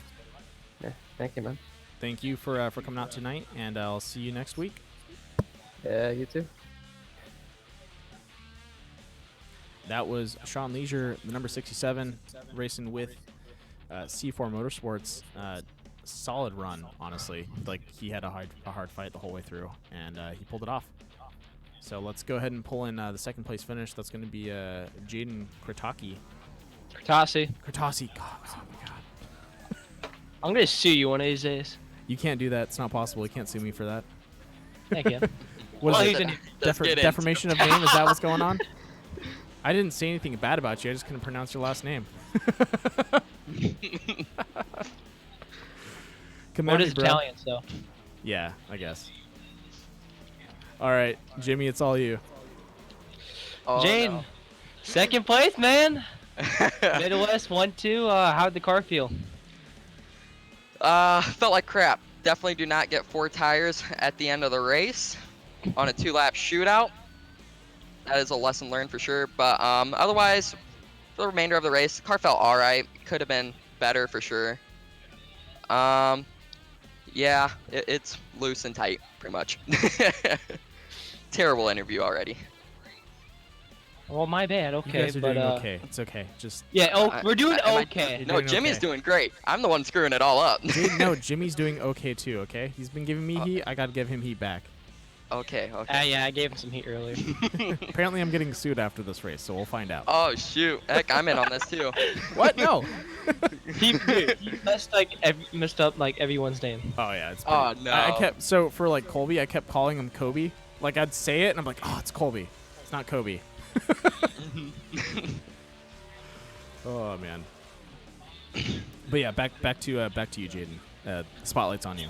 Yeah, thank you, man. Thank you for coming out tonight, and I'll see you next week. Yeah, you too. That was Sean Leisure, the number 67, racing with C4 Motorsports. Solid run, honestly. Like, he had a hard fight the whole way through, and he pulled it off. So let's go ahead and pull in the second place finish. That's going to be Jaden Krataki. Kratasi. Kratasi. God, oh my God. I'm gonna sue you one of these days. You can't do that. It's not possible. You can't sue me for that. Thank you. What Well, is he's it? in- Defamation of name? Is that what's going on? I didn't say anything bad about you. I just couldn't pronounce your last name. Come What at is me, bro. Italian, so? Yeah, I guess. All right, Jimmy, it's all you. Oh, Jane, no. second place, man. Midwest 1-2. How'd the car feel? Felt like crap. Definitely do not get 4 tires at the end of the race on a 2-lap shootout. That is a lesson learned for sure. But otherwise, for the remainder of the race, the car felt all right. Could have been better for sure. Yeah, it's loose and tight, pretty much. Terrible interview already. Well, my bad. You Okay, guys are but doing okay. It's okay. Just yeah. Oh, we're doing okay. You're No, doing Jimmy's okay. doing great. I'm the one screwing it all up. No, Jimmy's doing okay too. Okay, he's been giving me heat. I gotta give him heat back. Okay, okay. Yeah, I gave him some heat earlier. Apparently, I'm getting sued after this race, so we'll find out. Oh shoot! Heck, I'm in on this too. What? No. he messed up like everyone's name. Oh yeah, it's. Oh pretty- no. I kept for like Colby. I kept calling him Kobe. Like I'd say it, and I'm like, oh, it's Colby. It's not Kobe. Oh man. But yeah, back to you, Jaden. Spotlight's on you.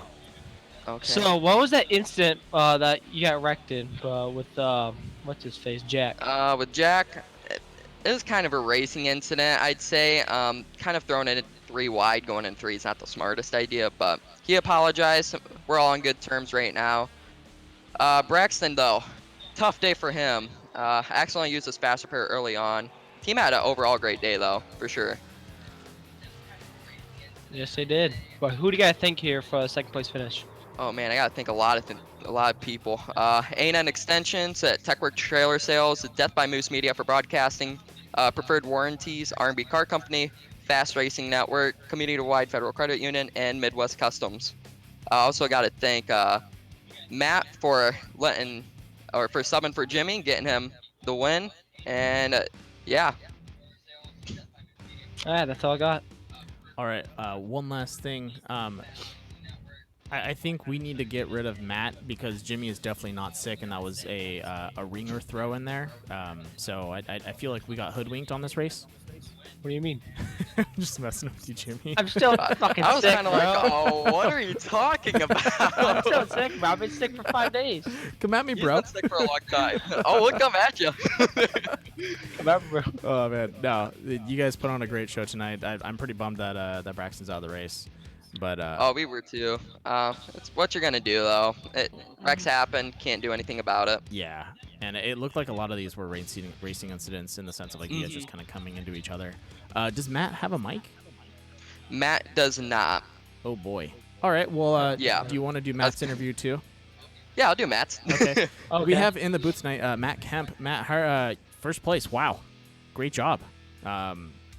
Okay. So, what was that incident that you got wrecked in with what's his face, Jack? With Jack, it was kind of a racing incident, I'd say. Kind of throwing it 3 wide, going in 3 is not the smartest idea, but he apologized. We're all on good terms right now. Braxton, though, tough day for him. Accidentally used his fast repair early on. Team had an overall great day, though, for sure. Yes, they did. But who do you got to think here for a second place finish? Oh man, I gotta think a lot of people. A&N Extensions, TechWorks Trailer Sales, Death by Moose Media for broadcasting, Preferred Warranties, R&B Car Company, Fast Racing Network, Community-Wide Federal Credit Union, and Midwest Customs. I also gotta thank Matt for subbing for Jimmy, getting him the win, and yeah. Alright, that's all I got. All right. One last thing. I think we need to get rid of Matt because Jimmy is definitely not sick, and that was a ringer throw in there. So I feel like we got hoodwinked on this race. What do you mean? I'm just messing with you, Jimmy. I'm still fucking I was sick, kind of bro. like, oh, what are you talking I'm about? still sick, bro. I've been sick for 5 days. Come at me, You've bro. been sick for a long time. Oh, we'll come at you. Come on, bro. Oh man, no, you guys put on a great show tonight. I'm pretty bummed that that Braxton's out of the race, but Oh, we were too. It's what you're gonna do though. Wrecks happen. Can't do anything about it. yeah, and it looked like a lot of these were racing incidents in the sense of like you guys just kind of coming into each other. Does Matt have a mic? Matt does not. Oh boy. All right. Well, Yeah. Do you want to do Matt's interview too? Yeah, I'll do Matt's. Okay. Okay. We have in the booth tonight Matt Kemp. Matt, first place. Wow, great job.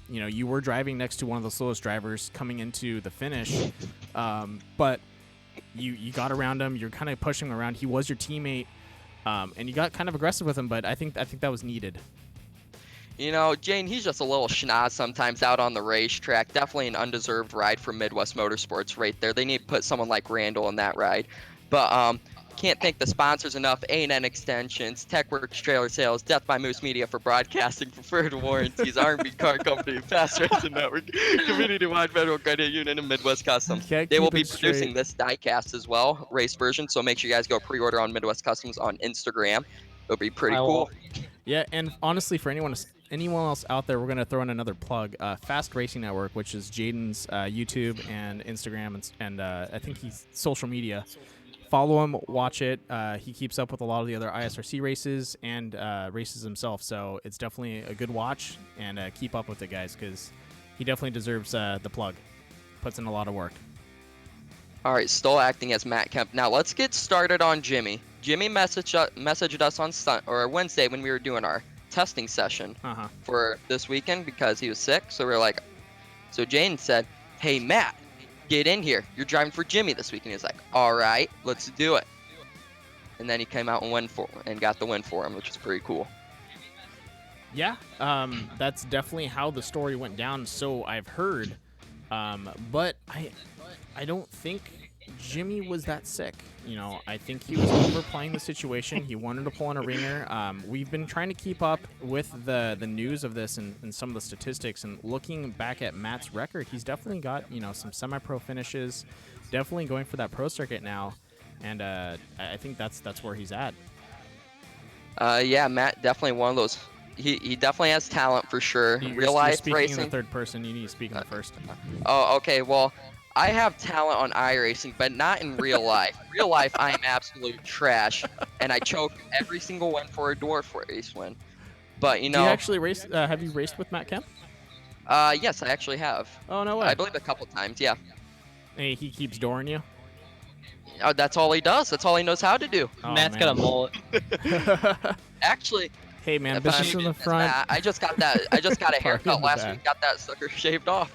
You were driving next to one of the slowest drivers coming into the finish, but you got around him. You're kind of pushing him around. He was your teammate, and you got kind of aggressive with him. But I think that was needed. Jane, he's just a little schnoz sometimes out on the racetrack. Definitely an undeserved ride for Midwest Motorsports right there. They need to put someone like Randall in that ride. But can't thank the sponsors enough. A&N Extensions, TechWorks Trailer Sales, Death by Moose Media for broadcasting, Preferred Warranties, R&B Car Company, Fast Racing Network, Community-Wide Federal Credit Union, and Midwest Customs. Can't They will keep be it producing straight. this diecast as well, race version. So make sure you guys go pre-order on Midwest Customs on Instagram. It'll be pretty I will. cool. Yeah, and honestly, for anyone else out there, we're gonna throw in another plug. Fast Racing Network, which is Jaden's YouTube and Instagram and I think he's social media. follow him, watch it. He keeps up with a lot of the other ISRC races and races himself, so it's definitely a good watch, and keep up with it, guys, because he definitely deserves the plug. Puts in a lot of work. All right, still acting as Matt Kemp. Now let's get started on Jimmy. Jimmy messaged us on Wednesday when we were doing our testing session for this weekend because he was sick. So we were like, so Jane said, "Hey Matt, get in here. You're driving for Jimmy this weekend." He was like, "All right, let's do it." And then he came out and got the win for him, which was pretty cool. Yeah, that's definitely how the story went down. So I've heard, but I don't think Jimmy was that sick. You know, I think he was overplaying the situation. He wanted to pull in a ringer. We've been trying to keep up with the news of this and some of the statistics. And looking back at Matt's record, he's definitely got, you know, some semi-pro finishes. Definitely going for that pro circuit now. And I think that's where he's at. Yeah, Matt definitely one of those. He definitely has talent for sure. Real life speaking racing. in the third person. You need to speak in the first. Oh, okay. Well, I have talent on iRacing, but not in real life. Real life, I am absolute trash, and I choke every single win for a dwarf race win. But you know, Do you actually race? Have you raced with Matt Kemp? Yes, I actually have. Oh no way! I believe a couple times. Yeah. Hey, he keeps dooring you. Oh, that's all he does. That's all he knows how to do. Oh, Matt's man. got a mullet. Actually, Hey man, if I'm business in the being front. I just got that. I just got a Party in haircut the last back. week. Got that sucker shaved off.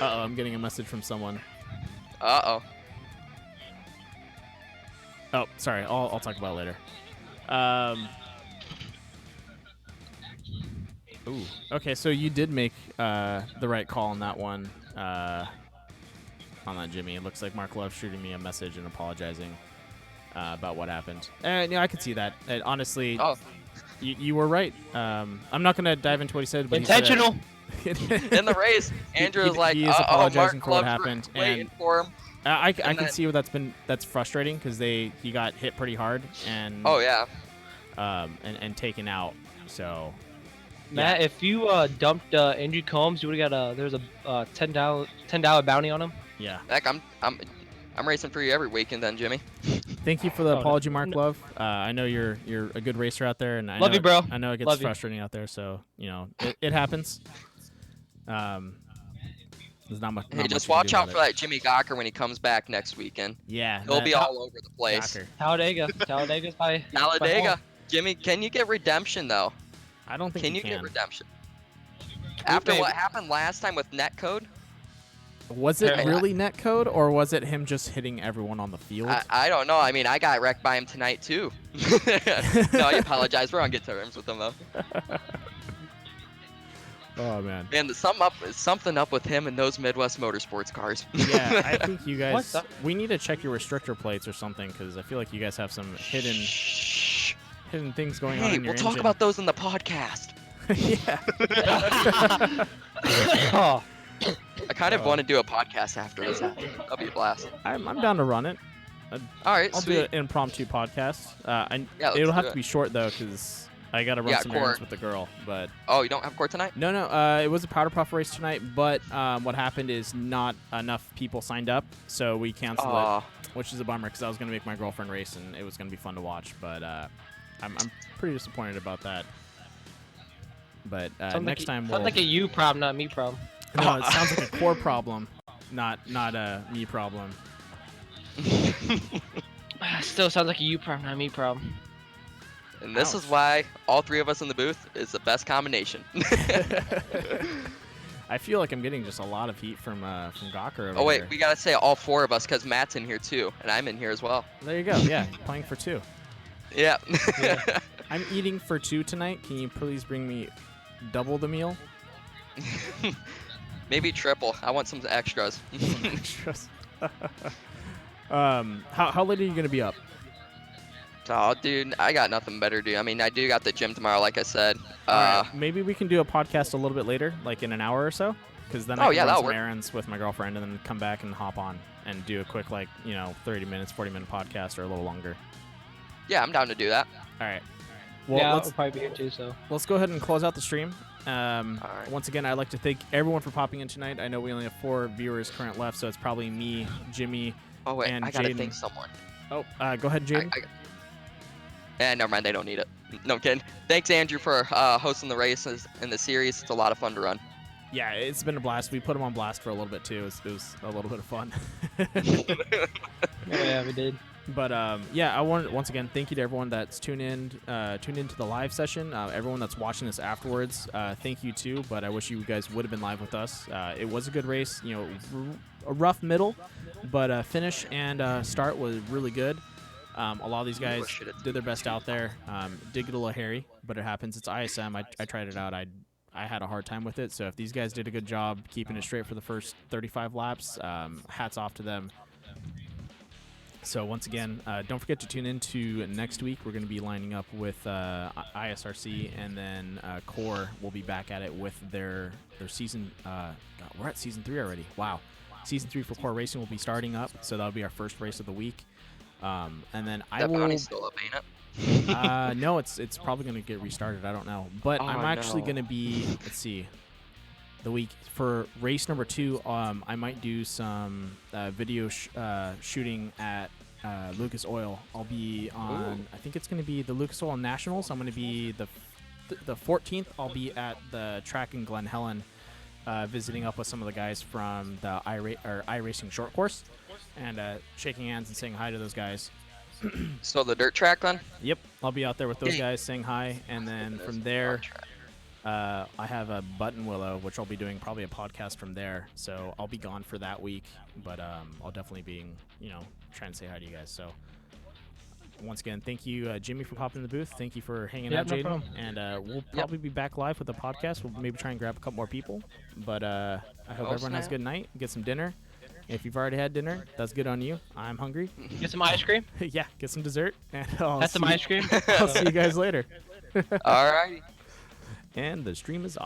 Uh-oh, I'm getting a message from someone. Uh-oh. Oh, sorry. I'll talk about it later. Ooh. Okay, so you did make the right call on that one. On that, Jimmy. It looks like Mark Love shooting me a message and apologizing about what happened. And I could see that. Honestly, you were right. I'm not gonna dive into what he said, but Intentional. He said, In the race, Andrew was like, he is "Uh-oh, apologizing Mark for what Love's happened, waiting and for him." I can then- see where that's frustrating because he got hit pretty hard and Oh yeah. and taken out. So Matt, if you dumped Andrew Combs, you would have got there's a $10 bounty on him. yeah. Heck, I'm racing for you every weekend then, Jimmy. Thank you for the Oh, no. apology, Mark Love. I know you're a good racer out there, and I Love know, you, bro. I know it gets Love you. frustrating out there, so you know it happens. There's not much. Hey, just watch out for that Jimmy Gawker when he comes back next weekend. Yeah, He'll be all over the place. Gawker. Talladega's by Talladega. Jimmy, can you get redemption though? I don't think Can you you can. get redemption? After baby. what happened last time with netcode? Was it Yeah. really netcode, or was it him just hitting everyone on the field? I don't know. I mean, I got wrecked by him tonight too. No, I apologize. We're on good terms with him though. Oh man. Man, something up with him and those Midwest Motorsports cars. Yeah, I think you guys. the- We need to check your restrictor plates or something because I feel like you guys have some hidden Shh. things going on Hey, in your we'll talk engine. about those in the podcast. Yeah. Oh, I kind of want to do a podcast after this. That'll be a blast. I'm down to run it. All right, I'll sweet. do an impromptu podcast. Yeah, let's it'll do have to it. be short though because I gotta run Yeah, some court. errands with the girl. But Oh, you don't have court tonight? no, it was a powder puff race tonight. But what happened is not enough people signed up, so we canceled Aw. it, which is a bummer because I was gonna make my girlfriend race and it was gonna be fun to watch. But I'm pretty disappointed about that. But next time we'll. sounds like a you problem, not me problem. No, it sounds like a core problem, not a me problem. Still sounds like a you problem, not me problem. And this is Ouch. why all three of us in the booth is the best combination. I feel like I'm getting just a lot of heat from Gawker over Oh wait, here. we gotta say all four of us because Matt's in here too, and I'm in here as well. There you go. Yeah, playing for two. Yeah. I'm eating for two tonight. Can you please bring me double the meal? Maybe triple. I want some extras. Extras. How late are you gonna be up? Oh, dude, I got nothing better to do. I mean, I do got the gym tomorrow, like I said. Alright, maybe we can do a podcast a little bit later, like in an hour or so, because then I Oh, can yeah, run that'll some work. errands with my girlfriend and then come back and hop on and do a quick 30 minutes, 40-minute podcast or a little longer. Yeah, I'm down to do that. All right. Well, yeah, let's I'll probably be here too. So let's go ahead and close out the stream. right. Once again, I'd like to thank everyone for popping in tonight. I know we only have 4 viewers current left, so it's probably me, Jimmy, Oh wait, And I gotta Jaden. thank someone. Oh, go ahead, Jaden. Never mind, they don't need it. No I'm kidding. Thanks, Andrew, for hosting the races in the series. It's a lot of fun to run. Yeah, it's been a blast. We put him on blast for a little bit too. It was a little bit of fun. Yeah, we did. But yeah, I want once again thank you to everyone that's tuned into the live session. Everyone that's watching this afterwards, thank you too. But I wish you guys would have been live with us. It was a good race. You know, a rough middle, but finish and start was really good. A lot of these guys did their best out there. Did get a little hairy, but it happens. It's ISM. I tried it out. I had a hard time with it. So if these guys did a good job keeping it straight for the first 35 laps, hats off to them. So once again, don't forget to tune in to next week. We're going to be lining up with ISRC, and then Core will be back at it with their season. God, we're at season 3 already. Wow. Season 3 for Core Racing will be starting up, so that'll be our first race of the week. And then I will. Bounty's still up, ain't it? No, it's probably going to get restarted. I don't know. But I'm actually going to be, let's see, the week for race number 2. I might do some video shooting at Lucas Oil. I'll be on, I think it's going to be the Lucas Oil Nationals. I'm going to be the 14th. I'll be at the track in Glen Helen, visiting up with some of the guys from the iRacing short course, and shaking hands and saying hi to those guys. So the dirt track then? Yep, I'll be out there with those guys saying hi, and then from there, I have a Button Willow, which I'll be doing probably a podcast from there. So I'll be gone for that week, but I'll definitely be, trying to say hi to you guys. So once again, thank you, Jimmy, for popping in the booth. Thank you for hanging out, no Jaden. problem. And we'll probably be back live with the podcast. We'll maybe try and grab a couple more people. But I hope everyone has a good night. Get some dinner. If you've already had dinner, that's good on you. I'm hungry. Get some ice cream. Yeah, get some dessert. And That's some ice cream. I'll see you guys later. All righty. And the stream is off.